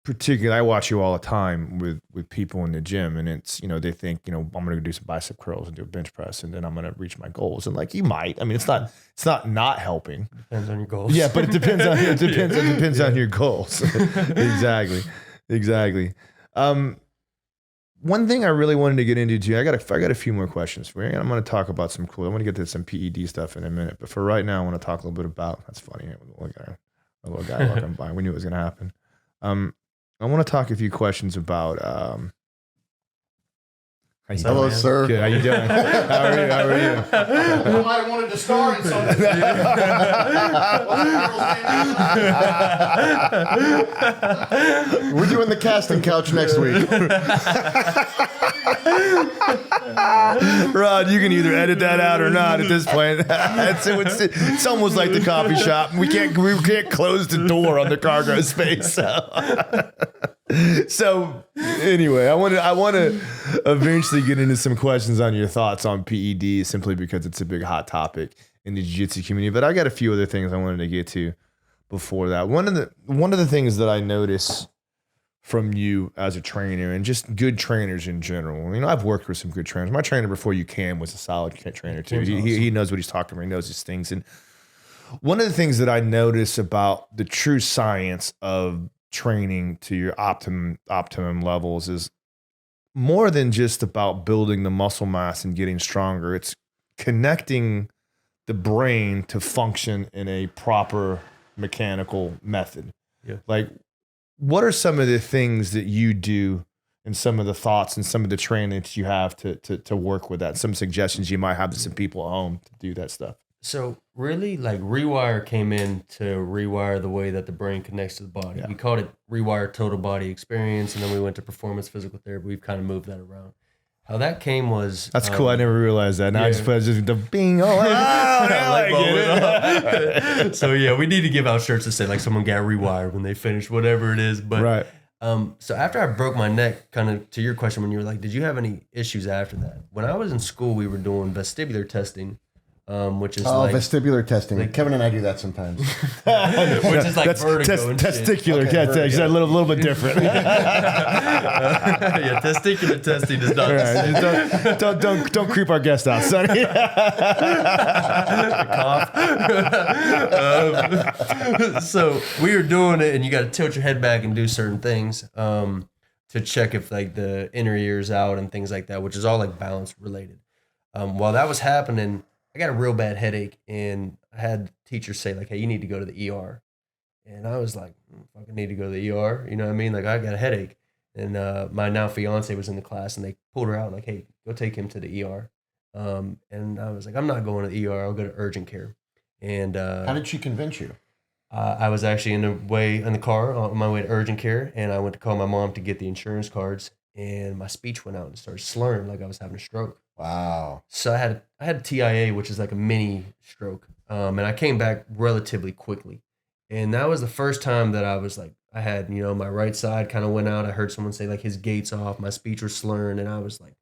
particularly, I watch you all the time with people in the gym, and it's, you know, they think, you know, I'm going to do some bicep curls and do a bench press, and then I'm going to reach my goals. And like, you might, I mean, it's not helping. Depends on your goals. Yeah, but it depends on your goals. Exactly. One thing I really wanted to get into too, I got a few more questions for you. And I'm going to talk about some cool. I want to get to some PED stuff in a minute, but for right now, I want to talk a little bit about. That's funny. A little guy walking by. We knew it was going to happen. I want to talk a few questions about. Hello, sir. Good. How you doing? How are you? I might have wanted to star in something. We're doing the casting couch next week. Rod, you can either edit that out or not at this point. It's almost like the coffee shop. We can't close the door on the cargo space. So anyway, I want to eventually get into some questions on your thoughts on PEDs, simply because it's a big hot topic in the jiu-jitsu community. But I got a few other things I wanted to get to before that. One of the things that I notice from you as a trainer, and just good trainers in general. You know, I've worked with some good trainers. My trainer before you came was a solid trainer too. He knows what he's talking about. He knows his things. And one of the things that I notice about the true science of training to your optimum levels is more than just about building the muscle mass and getting stronger. It's connecting the brain to function in a proper mechanical method. Yeah. Like, what are some of the things that you do, and some of the thoughts and some of the training that you have to work with that? Some suggestions you might have to some people at home to do that stuff. So really, like, Rewire came in to rewire the way that the brain connects to the body. Yeah. We called it Rewire Total Body Experience, and then we went to performance physical therapy. We've kind of moved that around. How that came was... That's cool. I never realized that. Now I just put the bing. Oh, I get it. So yeah, we need to give out shirts that say like someone got rewired when they finish whatever it is. But right. So after I broke my neck, kind of to your question, when you were like, did you have any issues after that? When I was in school, we were doing vestibular testing, which is vestibular testing. Kevin and I do that sometimes. which is like vertigo and shit. Testicular testing, a little bit different. Yeah, testicular testing is not the same. Don't creep our guest out, Sonny. Cough. So we were doing it, and you got to tilt your head back and do certain things to check if like the inner ear's out and things like that, which is all like balance related. While that was happening, I got a real bad headache, and I had teachers say like, "Hey, you need to go to the ER." And I was like, "I fucking need to go to the ER." You know what I mean? Like I got a headache, and my now fiance was in the class, and they pulled her out like, "Hey, go take him to the ER." And I was like, "I'm not going to the ER. I'll go to urgent care." And How did she convince you? I was actually in the car on my way to urgent care, and I went to call my mom to get the insurance cards, and my speech went out and started slurring like I was having a stroke. Wow. So I had a TIA, which is like a mini stroke, and I came back relatively quickly, and that was the first time that I was like, I had my right side kind of went out. I heard someone say like his gait's off, my speech was slurring, and I was like,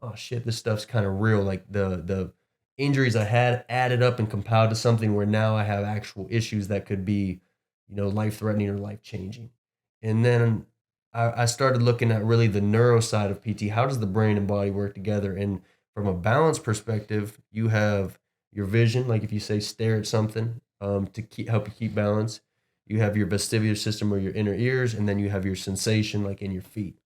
oh shit, this stuff's kind of real. Like the injuries I had added up and compiled to something where now I have actual issues that could be, life threatening or life changing. And then I started looking at really the neuro side of PT. How does the brain and body work together? And from a balance perspective, you have your vision, like if you say stare at something to help you keep balance. You have your vestibular system or your inner ears, and then you have your sensation like in your feet.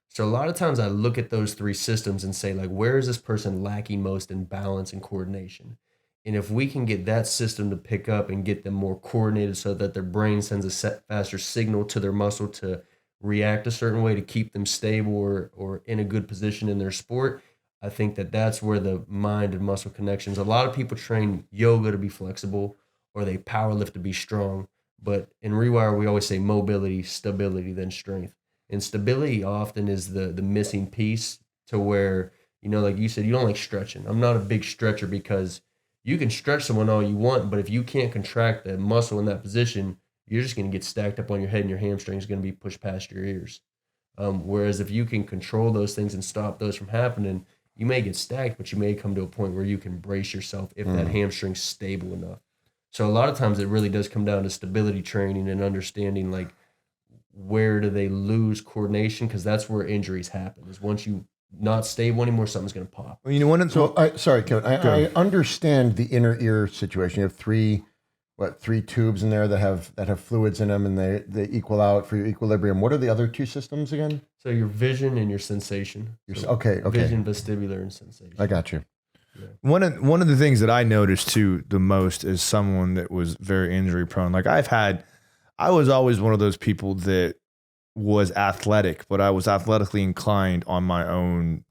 So a lot of times I look at those three systems and say like, where is this person lacking most in balance and coordination? And if we can get that system to pick up and get them more coordinated so that their brain sends a faster signal to their muscle to react a certain way to keep them stable or in a good position in their sport, I think that's where the mind and muscle connections. A lot of people train yoga to be flexible or they power lift to be strong. But in Rewire, we always say mobility, stability, then strength. And stability often is the missing piece to where, like you said, you don't like stretching. I'm not a big stretcher because you can stretch someone all you want, but if you can't contract the muscle in that position, you're just going to get stacked up on your head and your hamstring is going to be pushed past your ears. Whereas if you can control those things and stop those from happening, you may get stacked, but you may come to a point where you can brace yourself if that hamstring's stable enough. So a lot of times it really does come down to stability training and understanding like where do they lose coordination, because that's where injuries happen. Is once you not stable anymore, something's going to pop. Well, sorry, Kevin. I understand the inner ear situation. You have three tubes in there that have fluids in them, and they equal out for your equilibrium. What are the other two systems again? So your vision and your sensation. Okay. Vision, vestibular, and sensation. I got you. Yeah. One of the things that I noticed too the most is someone that was very injury prone. Like I was always one of those people that was athletic, but I was athletically inclined on my own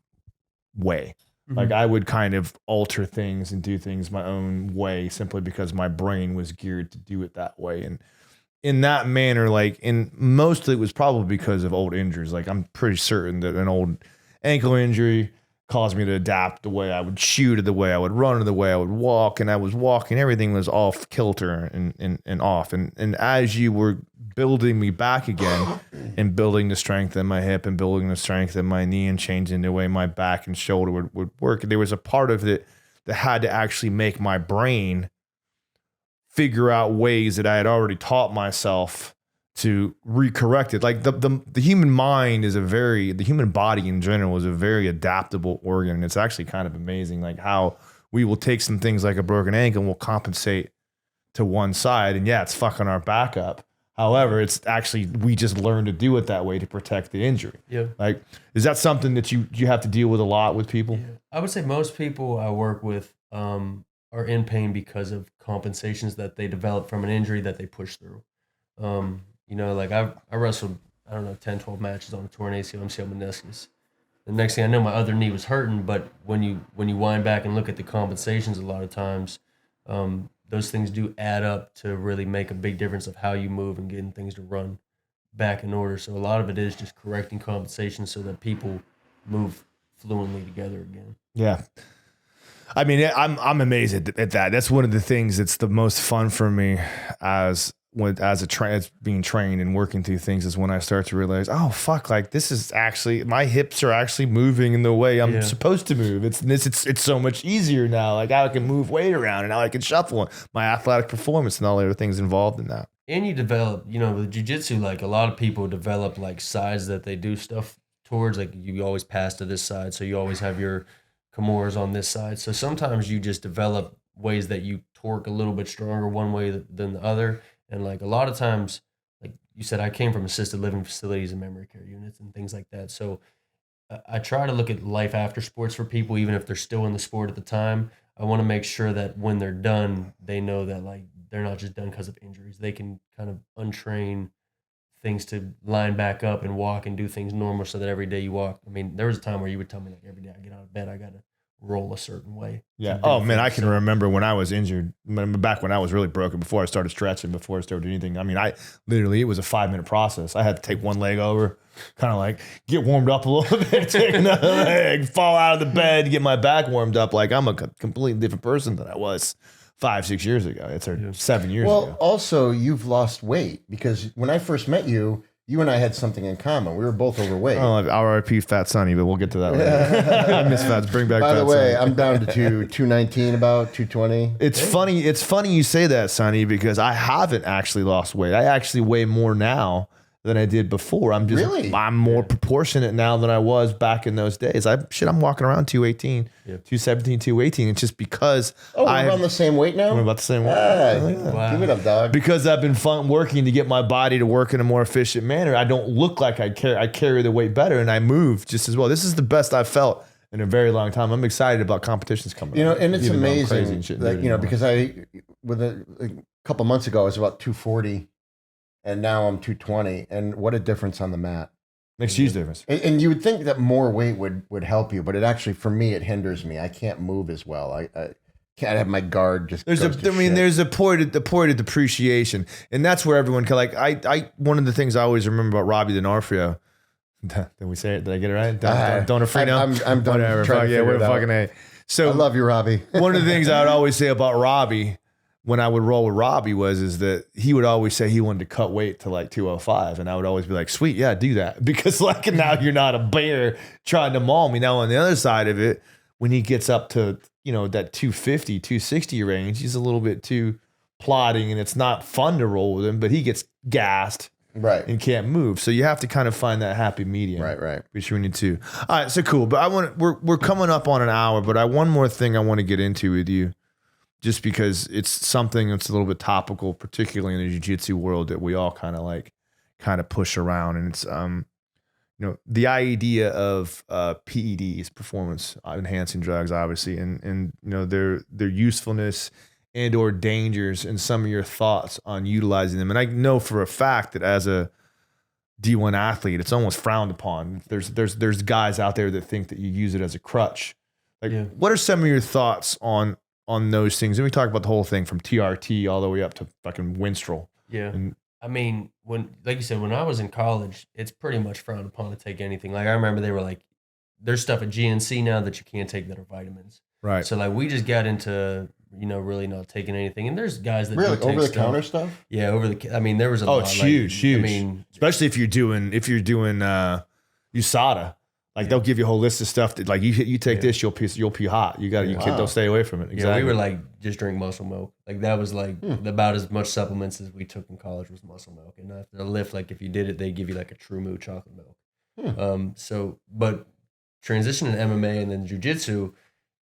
way. Mm-hmm. Like I would kind of alter things and do things my own way simply because my brain was geared to do it that way. And in that manner, mostly it was probably because of old injuries. Like I'm pretty certain that an old ankle injury caused me to adapt the way I would shoot, or the way I would run, or the way I would walk. And I was walking, everything was off kilter and off. And as you were building me back again and building the strength in my hip and building the strength in my knee and changing the way my back and shoulder would work, there was a part of it that had to actually make my brain figure out ways that I had already taught myself to recorrect it. Like the human mind is the human body in general is a very adaptable organ. And it's actually kind of amazing, like how we will take some things like a broken ankle and we'll compensate to one side. And yeah, it's fucking our back up. However, it's actually, we just learn to do it that way to protect the injury. Yeah. Like, is that something that you have to deal with a lot with people? Yeah. I would say most people I work with are in pain because of compensations that they develop from an injury that they push through. Like I wrestled, 10, 12 matches on a torn ACL, MCL, meniscus. The next thing I know, my other knee was hurting. But when you wind back and look at the compensations, a lot of times, those things do add up to really make a big difference of how you move and getting things to run back in order. So a lot of it is just correcting compensation so that people move fluently together again. Yeah. I mean, I'm amazed at that. That's one of the things that's the most fun for me as as being trained and working through things is when I start to realize, oh fuck, like this is actually, my hips are actually moving in the way I'm supposed to move. It's so much easier now. Like I can move weight around and now I can shuffle my athletic performance and all the other things involved in that. And you develop, with jiu-jitsu, like a lot of people develop like sides that they do stuff towards. Like you always pass to this side, so you always have your Kimuras on this side. So sometimes you just develop ways that you torque a little bit stronger one way than the other. And like a lot of times, like you said, I came from assisted living facilities and memory care units and things like that. So I try to look at life after sports for people, even if they're still in the sport at the time. I want to make sure that when they're done, they know that like they're not just done because of injuries. They can kind of untrain things to line back up and walk and do things normal so that every day you walk. I mean, there was a time where you would tell me like every day I get out of bed, I got to roll a certain way. Yeah. Oh man, I can remember when I was injured, back when I was really broken, before I started stretching, before I started doing anything. I mean, it was a 5-minute process. I had to take one leg over, kind of like get warmed up a little bit, take another leg, fall out of the bed, get my back warmed up. Like I'm a completely different person than I was 5-6 years ago. It's 7 years ago. Well, also you've lost weight because when I first met you, you and I had something in common. We were both overweight. Oh, R.I.P. Fat Sonny, but we'll get to that later. I miss Fats. Bring back Fat Sonny. By the way, I'm down to 219, about 220. It's funny. It's funny you say that, Sonny, because I haven't actually lost weight. I actually weigh more now than I did before. I'm more proportionate now than I was back in those days. I'm walking around 218, 217, 218. It's just because we're on the same weight now? We're about the same weight. Wow. Give it up, dog. Because I've been working to get my body to work in a more efficient manner. I don't look like I carry the weight better and I move just as well. This is the best I've felt in a very long time. I'm excited about competitions coming up. And it's amazing that, because a couple months ago I was about 240. And now I'm 220, and what a difference on the mat. Makes huge difference. And you would think that more weight would help you, but it actually, for me, it hinders me. I can't move as well. I can't have my guard just. There's a point of depreciation, and that's where everyone can one of the things I always remember about Robbie D'Onofrio. Did we say it? Did I get it right? D'Onofrio. I'm done. Whatever. We're fucking A. So I love you, Robbie. One of the things I would always say about Robbie, when I would roll with Robbie, is that he would always say he wanted to cut weight to like 205. And I would always be like, sweet, yeah, do that. Because like now you're not a bear trying to maul me. Now on the other side of it, when he gets up to, that 250, 260 range, he's a little bit too plodding and it's not fun to roll with him, but he gets gassed. Right. And can't move. So you have to kind of find that happy medium. Right. Between the two. All right, so cool. But we're coming up on an hour, but one more thing I want to get into with you. Just because it's something that's a little bit topical, particularly in the jiu-jitsu world, that we all kind of push around. And it's, the idea of PEDs, performance enhancing drugs, obviously, and their usefulness and or dangers, and some of your thoughts on utilizing them. And I know for a fact that as a D1 athlete, it's almost frowned upon. There's guys out there that think that you use it as a crutch. What are some of your thoughts on those things? And we talk about the whole thing from TRT all the way up to fucking Winstrel. Yeah. And I mean, like you said, when I was in college, it's pretty much frowned upon to take anything. Like I remember they were like, there's stuff at GNC now that you can't take that are vitamins. Right. So like we just got into, really not taking anything. And there's guys that really do take over the counter stuff. Yeah. I mean, there was a lot. Oh, it's huge. I mean, especially if you're doing USADA. Like they'll give you a whole list of stuff that like you take this, you'll pee hot. Don't stay away from it. Exactly. Yeah, we were like just drink muscle milk. Like that was like about as much supplements as we took in college was muscle milk. And after the lift, like if you did it, they give you like a True Moo chocolate milk. But transitioning to MMA and then jiu-jitsu,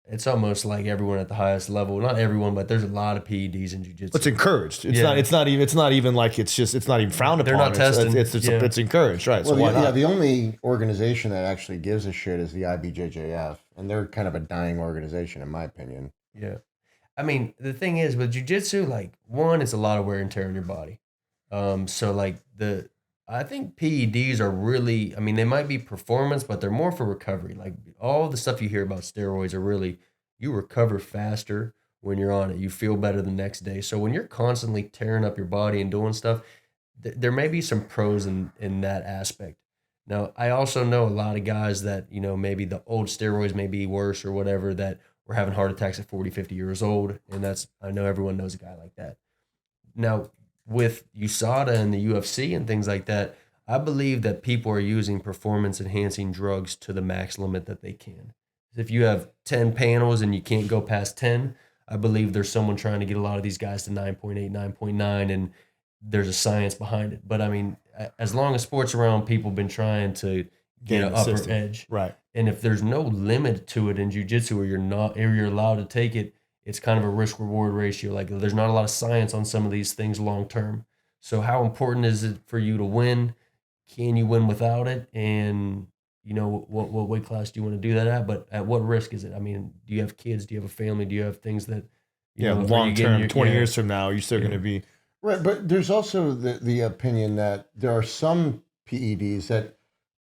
it's almost like everyone at the highest level. Not everyone, but there's a lot of PEDs in jiu-jitsu. It's encouraged. It's not even like it's not even frowned upon. They're not testing. It's encouraged, right? Well, so why not? The only organization that actually gives a shit is the IBJJF, and they're kind of a dying organization, in my opinion. Yeah, I mean, the thing is with jiu-jitsu, like one, it's a lot of wear and tear on your body. So like I think PEDs are really, I mean, they might be performance, but they're more for recovery. Like all the stuff you hear about steroids are really, you recover faster when you're on it. You feel better the next day. So when you're constantly tearing up your body and doing stuff, there may be some pros in that aspect. Now, I also know a lot of guys that, maybe the old steroids may be worse or whatever, that were having heart attacks at 40, 50 years old. And I know everyone knows a guy like that. Now, with USADA and the UFC and things like that, I believe that people are using performance enhancing drugs to the max limit that they can. If you have 10 panels and you can't go past 10, I believe there's someone trying to get a lot of these guys to 9.8, 9.9, and there's a science behind it. But I mean, as long as sports around, people have been trying to get an upper edge. Right. And if there's no limit to it in jiu-jitsu or you're allowed to take it, it's kind of a risk-reward ratio. Like there's not a lot of science on some of these things long-term. So how important is it for you to win? Can you win without it? And what weight class do you want to do that at? But at what risk is it? I mean, do you have kids? Do you have a family? Do you have things that long term, 20 years from now, you're still going to be right. But there's also the opinion that there are some PEDs that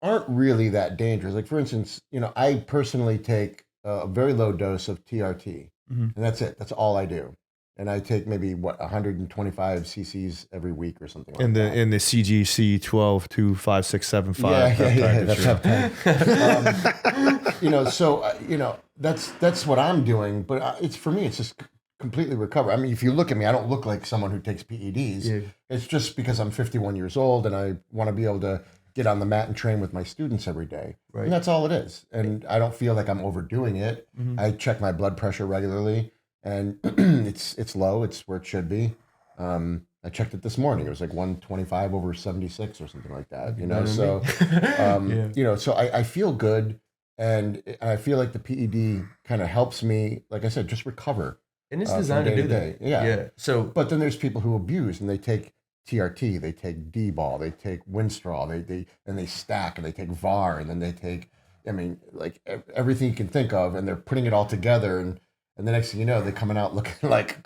aren't really that dangerous. Like for instance, I personally take a very low dose of TRT, and that's it. That's all I do. And I take maybe 125 cc's every week or something like that. In the CGC 12-2-5-6-7-5. That's what I'm doing. But it's for me, it's just completely recover. I mean, if you look at me, I don't look like someone who takes PEDs. Yeah. It's just because I'm 51 years old and I want to be able to get on the mat and train with my students every day. Right. And that's all it is. And I don't feel like I'm overdoing it. I check my blood pressure regularly. And it's low. It's where it should be. I checked it this morning. It was like 125/76 or something like that. So so I feel good, and I feel like the PED kind of helps me. Like I said, just recover. And it's designed to do that. Yeah. So, but then there's people who abuse and they take TRT, they take D-ball, they take Winstrol, they stack and they take VAR, and then they take, like everything you can think of, and they're putting it all together and the next thing you know, they're coming out looking like,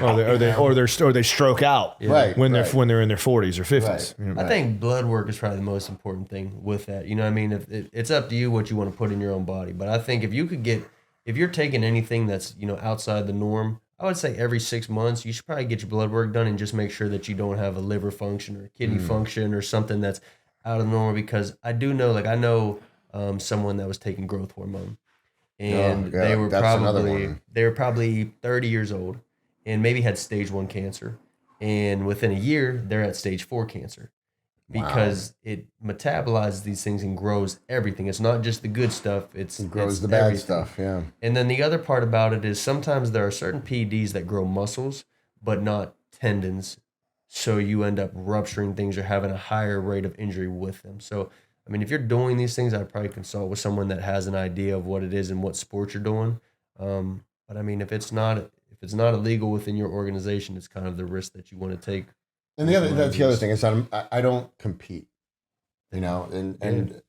or they stroke out, right? When they're in their 40s or 50s. Right. I think blood work is probably the most important thing with that. If it's up to you what you want to put in your own body, but I think if you're taking anything that's outside the norm, I would say every 6 months you should probably get your blood work done and just make sure that you don't have a liver function or kidney function or something that's out of the normal. Because I do know, I know someone that was taking growth hormone. And they were probably 30 years old and maybe had stage 1 cancer. And within a year, they're at stage 4 cancer because it metabolizes these things and grows everything. It's not just the good stuff. It grows the bad stuff. Yeah. And then the other part about it is sometimes there are certain PEDs that grow muscles, but not tendons. So you end up rupturing things or having a higher rate of injury with them. So if you're doing these things, I'd probably consult with someone that has an idea of what it is and what sport you're doing. But if it's not illegal within your organization, it's kind of the risk that you want to take. And that's the other thing is I don't compete, and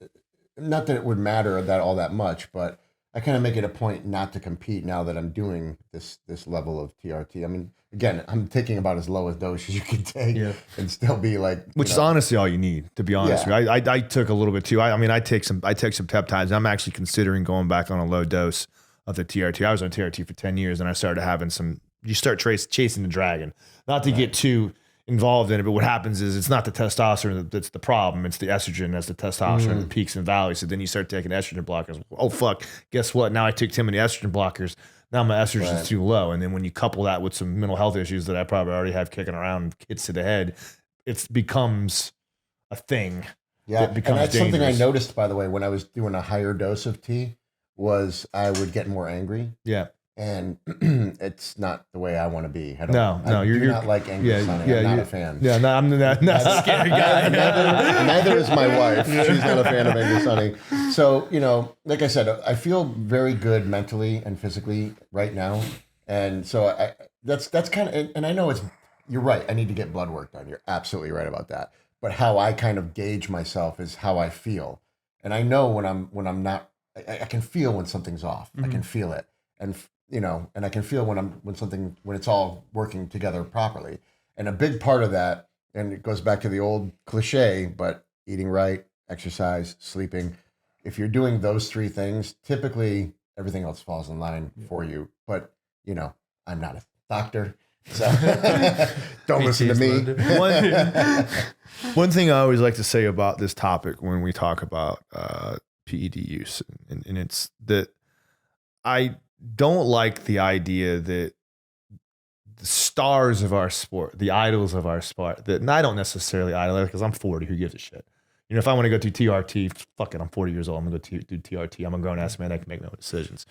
not that it would matter that much, but I kind of make it a point not to compete now that I'm doing this level of TRT. Again, I'm taking about as low a dose as you can take and still be like, which is honestly all you need, to be honest with you. I took a little bit too. I take some peptides. I'm actually considering going back on a low dose of the TRT. I was on TRT for 10 years and I started having you start chasing the dragon, not to get too involved in it, but what happens is it's not the testosterone that's the problem, it's the estrogen that's the testosterone peaks and valleys. So then you start taking estrogen blockers. Oh fuck, guess what? Now I took too many estrogen blockers. Now my estrogen is too low. And then when you couple that with some mental health issues that I probably already have kicking around, hits to the head, it becomes a thing. Yeah, and that's dangerous. Something I noticed, by the way, when I was doing a higher dose of T, was I would get more angry. Yeah. And it's not the way I want to be. You're not like angry Sonny. I'm not a fan. Yeah, no, I'm not a scary guy. neither is my wife. She's not a fan of angry Sonny. So, like I said, I feel very good mentally and physically right now. And so that's kind of, and I know you're right. I need to get blood work done. You're absolutely right about that. But how I kind of gauge myself is how I feel. And I know when I'm not, I can feel when something's off. I can feel it. And and I can feel when it's all working together properly. And a big part of that, and it goes back to the old cliche, but eating right, exercise, sleeping. If you're doing those 3 things, typically everything else falls in line for you. But, I'm not a doctor, so don't listen to me. One thing I always like to say about this topic when we talk about PED use, and it's that I don't like the idea that stars of our sport, the idols of our sport, that and I don't necessarily idolize because I'm 40. Who gives a shit? You know, if I want to go to TRT, fuck it, I'm 40 years old. I'm going to go do TRT. I'm a grown ass man. I can make my own decisions.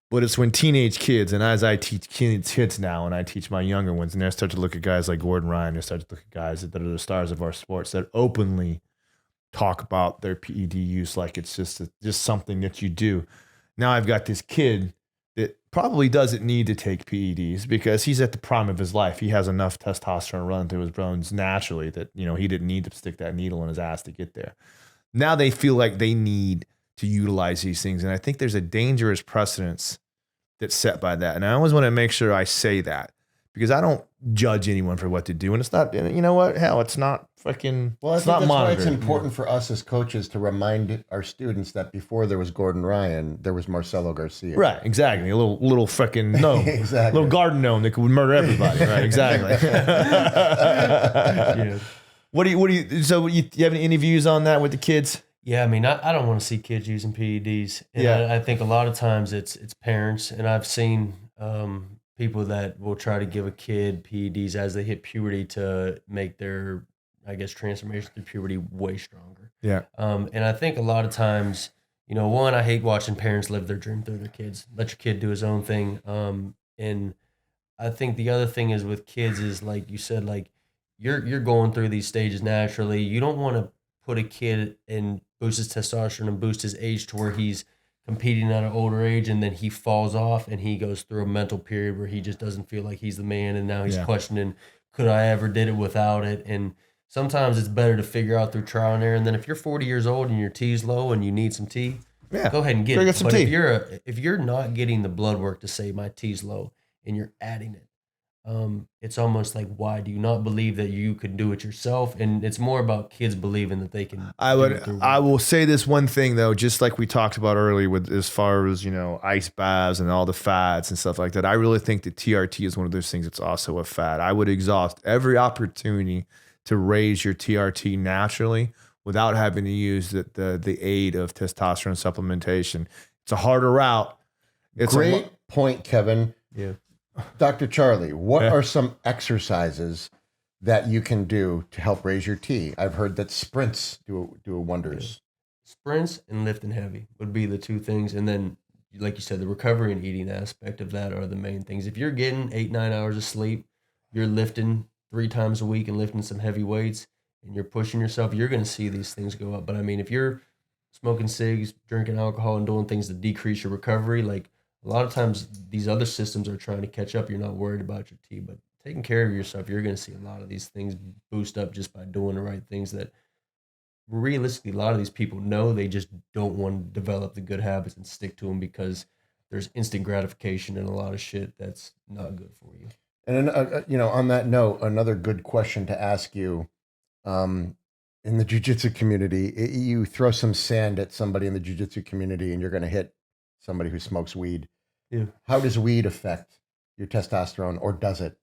But it's when teenage kids, and as I teach kids now, and I teach my younger ones, and they start to look at guys like Gordon Ryan, they start to look at guys that are the stars of our sports that openly talk about their PED use like it's just something that you do. Now I've got this kid that probably doesn't need to take PEDs because he's at the prime of his life. He has enough testosterone running through his bones naturally that, you know, he didn't need to stick that needle in his ass to get there. Now they feel like they need to utilize these things. And I think there's a dangerous precedence that's set by that. And I always want to make sure I say that because I don't judge anyone for what to do. And it's not, you know what? Hell, it's not fucking, Well, I it's think not that's why monitored. it's important for us as coaches to remind our students that before there was Gordon Ryan, there was Marcelo Garcia. Right, exactly. A little freaking gnome. Exactly. Little garden gnome that could murder everybody. Right, exactly. Yeah. So you have any views on that with the kids? Yeah, I mean, I don't want to see kids using PEDs. And Yeah. I think a lot of times it's parents, and I've seen people that will try to give a kid PEDs as they hit puberty to make their, I guess, transformation through puberty way stronger. Yeah. And I think a lot of times, you know, one, I hate watching parents live their dream through their kids. Let your kid do his own thing. And I think the other thing is with kids is, like you said, like you're going through these stages naturally. You don't want to put a kid and boost his testosterone and boost his age to where he's competing at an older age and then he falls off and he goes through a mental period where he just doesn't feel like he's the man, and now he's questioning, could I ever did it without it? And sometimes it's better to figure out through trial and error. And then if you're 40 years old and your T's low and you need some tea, Yeah. go ahead and get Go it. get some But tea. if you're not getting the blood work to say my T's low and you're adding it, it's almost like, why do you not believe that you could do it yourself? And it's more about kids believing that they can. I do it through I work. will say this one thing though, just like we talked about earlier with as far as, you know, ice baths and all the fads and stuff like that. I really think that TRT is one of those things that's also a fad. I would exhaust every opportunity to raise your TRT naturally without having to use the aid of testosterone supplementation. It's a harder route. It's Great point, Kevin. Yeah. Dr. Charlie, what are some exercises that you can do to help raise your T? I've heard that sprints do wonders. Sprints and lifting heavy would be the two things. And then, like you said, the recovery and eating aspect of that are the main things. If you're getting 8-9 hours of sleep, you're lifting 3 times a week and lifting some heavy weights, and you're pushing yourself, you're going to see these things go up. But I mean, if you're smoking cigs, drinking alcohol, and doing things to decrease your recovery, like a lot of times these other systems are trying to catch up. You're not worried about your T, but taking care of yourself, you're going to see a lot of these things boost up just by doing the right things that realistically a lot of these people know. They just don't want to develop the good habits and stick to them because there's instant gratification and a lot of shit that's not good for you. And you know, on that note, another good question to ask you, in the jiu-jitsu community, you throw some sand at somebody in the jiu-jitsu community and you're going to hit somebody who smokes weed. Yeah. How does weed affect your testosterone, or does it?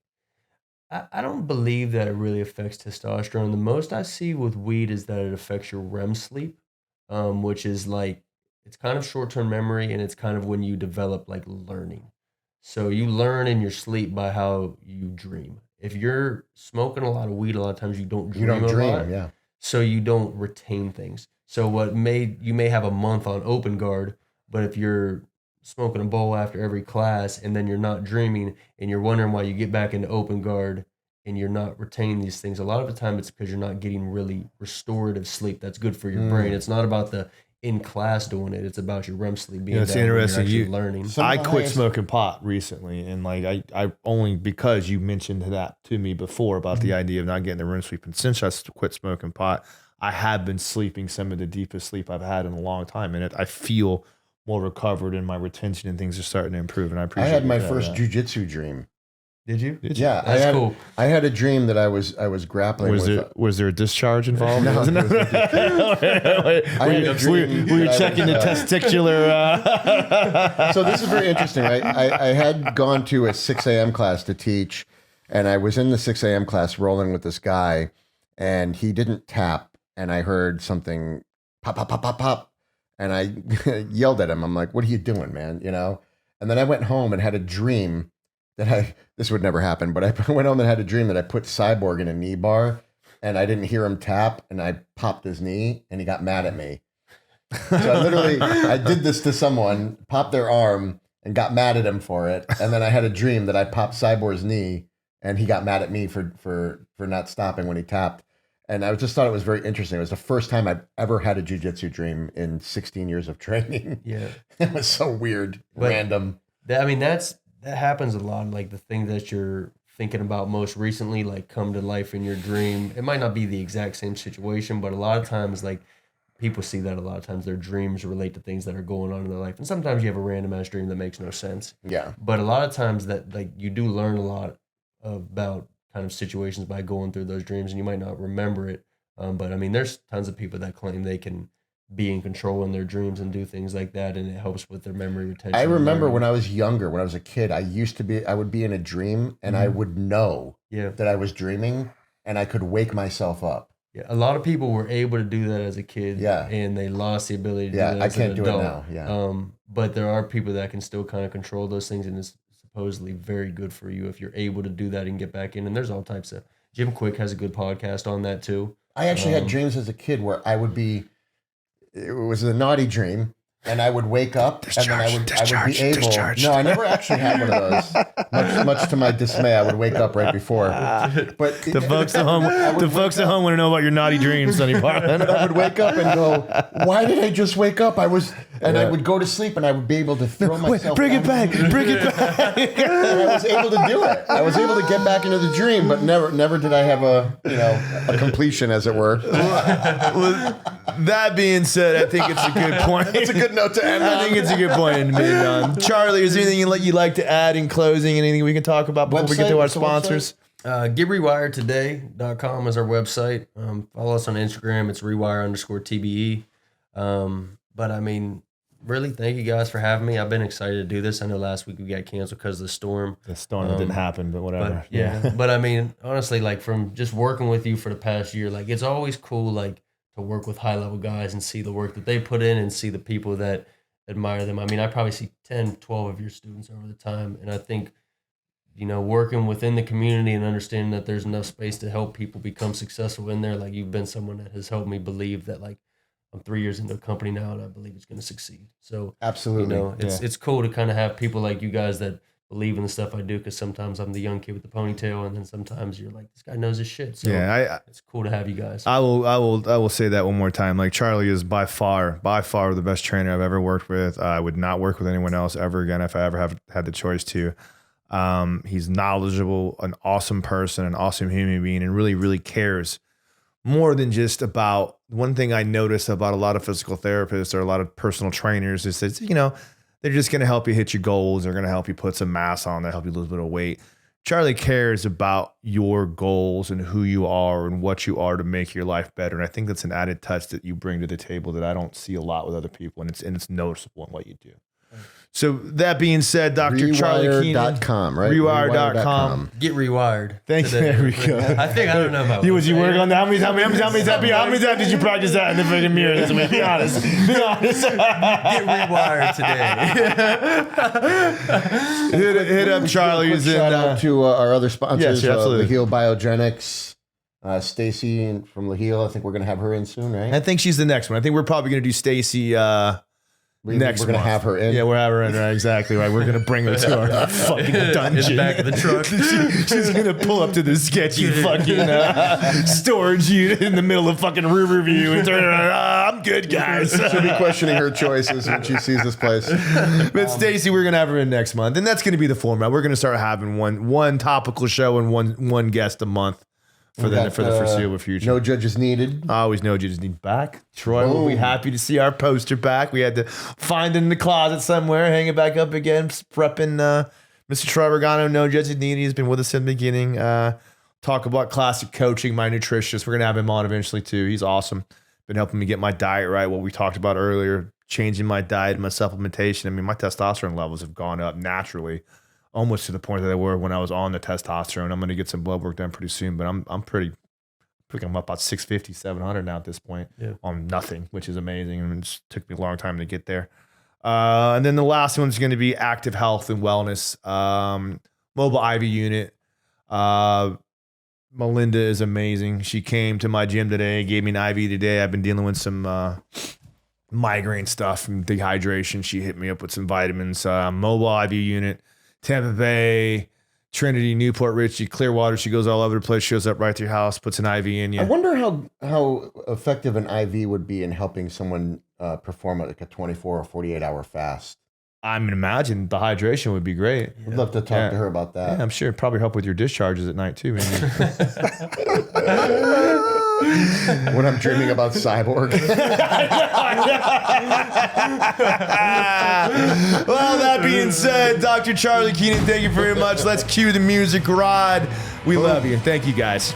I don't believe that it really affects testosterone. The most I see with weed is that it affects your REM sleep, which is like, it's kind of short-term memory, and it's kind of when you develop like learning. So you learn in your sleep by how you dream. If you're smoking a lot of weed, a lot of times you don't dream You don't a dream, lot, yeah. so you don't retain things. So you may have a month on open guard, but if you're smoking a bowl after every class and then you're not dreaming and you're wondering why you get back into open guard and you're not retaining these things, a lot of the time it's because you're not getting really restorative sleep that's good for your brain. It's not about the in class doing it. It's about your REM sleep being it's down when you're interesting. actually You- learning. Some I of the quit highest- smoking pot recently, and like I only because you mentioned that to me before about the idea of not getting the REM sleep. And since I quit smoking pot, I have been sleeping some of the deepest sleep I've had in a long time, and I feel more recovered, and my retention and things are starting to improve. And I I appreciate. had my you for first that. jiu-jitsu dream. Did you? Did you? Yeah, That's cool. I had a dream that I was grappling with. Was there a discharge involved? No, there was Were had a dream you that I checking the was, testicular? So this is very interesting, right? I had gone to a 6 a.m. class to teach, and I was in the 6 a.m. class rolling with this guy, and he didn't tap, and I heard something pop, pop, pop, pop, pop, and I yelled at him. I'm like, "What are you doing, man?" You know? And then I went home and had a dream this would never happen, but I went home and had a dream that I put Cyborg in a knee bar and I didn't hear him tap and I popped his knee and he got mad at me. So I did this to someone, popped their arm and got mad at him for it. And then I had a dream that I popped Cyborg's knee and he got mad at me for not stopping when he tapped. And I just thought it was very interesting. It was the first time I've ever had a jiu-jitsu dream in 16 years of training. Yeah. It was so weird, random. That happens a lot. Like the thing that you're thinking about most recently, like come to life in your dream. It might not be the exact same situation, but a lot of times, like people see that a lot of times their dreams relate to things that are going on in their life. And sometimes you have a random ass dream that makes no sense. Yeah. But a lot of times that like you do learn a lot about kind of situations by going through those dreams, and you might not remember it. But I mean, there's tons of people that claim they can be in control in their dreams and do things like that, and it helps with their memory retention. I remember when I was younger, when I was a kid, I would be in a dream and I would know that I was dreaming and I could wake myself up. Yeah, a lot of people were able to do that as a kid, Yeah. and they lost the ability to do that I as can't an do adult. it now. Yeah. But there are people that can still kind of control those things, and it's supposedly very good for you if you're able to do that and get back in. And there's all types of. Jim Quick has a good podcast on that too. I actually had dreams as a kid where it was a naughty dream, and I would wake up and then I would be able. No, I never actually had one of those. Much to my dismay, I would wake up right before. But The folks at home want to know about your naughty dreams, Sonny Parsen. I would wake up and go, "Why did I just wake up?" I would go to sleep and I would be able to throw myself. Bring it back. And I was able to do it. I was able to get back into the dream, but never did I have a completion, as it were. Well, that being said, I think it's a good point. It's a good note to end on. I think it's a good point to end on. Charlie, is there anything you'd like to add in closing? Anything we can talk about before we get to our sponsors? GetRewiredToday.com is our website. Follow us on Instagram. It's rewire_TBE. But I mean, really, thank you guys for having me. I've been excited to do this. I know last week we got canceled because of the storm. The storm didn't happen, but whatever. But, yeah. But I mean, honestly, like from just working with you for the past year, like it's always cool, like to work with high level guys and see the work that they put in and see the people that admire them. I mean, I probably see 10, 12 of your students over the time. And I think, working within the community and understanding that there's enough space to help people become successful in there. Like you've been someone that has helped me believe that like I'm 3 years into a company now and I believe it's going to succeed. So absolutely, it's cool to kind of have people like you guys that believe in the stuff I do, because sometimes I'm the young kid with the ponytail, and then sometimes you're like, this guy knows his shit. So it's cool to have you guys. I will say that one more time. Like Charlie is by far the best trainer I've ever worked with. I would not work with anyone else ever again if I ever have had the choice to. He's knowledgeable, an awesome person, an awesome human being, and really, really cares more than just about. One thing I notice about a lot of physical therapists or a lot of personal trainers is that, they're just going to help you hit your goals. They're going to help you put some mass on. They help you lose a bit of weight. Charlie cares about your goals and who you are and what you are to make your life better. And I think that's an added touch that you bring to the table that I don't see a lot with other people. And it's noticeable in what you do. So that being said, Dr. Charlie Keenan. Rewire.com, right? Rewire.com. Get rewired. Thank you. There we go. I don't know about Was you working on that? How many times did you practice that in the freaking mirror this week? Be honest. Get rewired today. hit up Charlie's. Shout out to our other sponsors, Yes, absolutely. Laheel Biogenics. Stacy from Laheel, I think we're going to have her in soon, right? I think she's the next one. I think we're probably going to do Stacy We're going to have her in. Yeah, we'll have her in. Right, exactly right. We're going to bring her to our fucking dungeon. In the back of the truck. She's going to pull up to the sketchy fucking storage unit in the middle of fucking Riverview and turn around. I'm good, guys. She'll be questioning her choices when she sees this place. But Stacy, we're going to have her in next month. And that's going to be the format. We're going to start having one topical show and one guest a month. For the foreseeable future. No judges needed. Always no judges needed. Back. Troy will be happy to see our poster back. We had to find it in the closet somewhere, hang it back up again, prepping Mr. Troy Regano, no judges needed. He's been with us in the beginning. Talk about classic coaching, my nutritionist. We're going to have him on eventually too. He's awesome. Been helping me get my diet right, what we talked about earlier, changing my diet, my supplementation. I mean, my testosterone levels have gone up naturally. Almost to the point that they were when I was on the testosterone. I'm going to get some blood work done pretty soon, but I'm up about 650, 700 now at this point on nothing, which is amazing. And it took me a long time to get there. And then the last one's going to be active health and wellness. mobile IV unit. Melinda is amazing. She came to my gym today, gave me an IV today. I've been dealing with some migraine stuff from dehydration. She hit me up with some vitamins. Mobile IV unit, Tampa Bay, Trinity, Newport Richie, Clearwater. She goes all over the place, shows up right to your house, puts an IV in you. I wonder how effective an IV would be in helping someone perform like a 24 or 48 hour fast. I mean, imagine the hydration would be great. I'd love to talk to her about that. Yeah, I'm sure it'd probably help with your discharges at night too. Maybe. When I'm dreaming about Cyborg. Well, that being said, Dr. Charlie Keenan, thank you very much. Let's cue the music, Rod. We love you. Thank you, guys.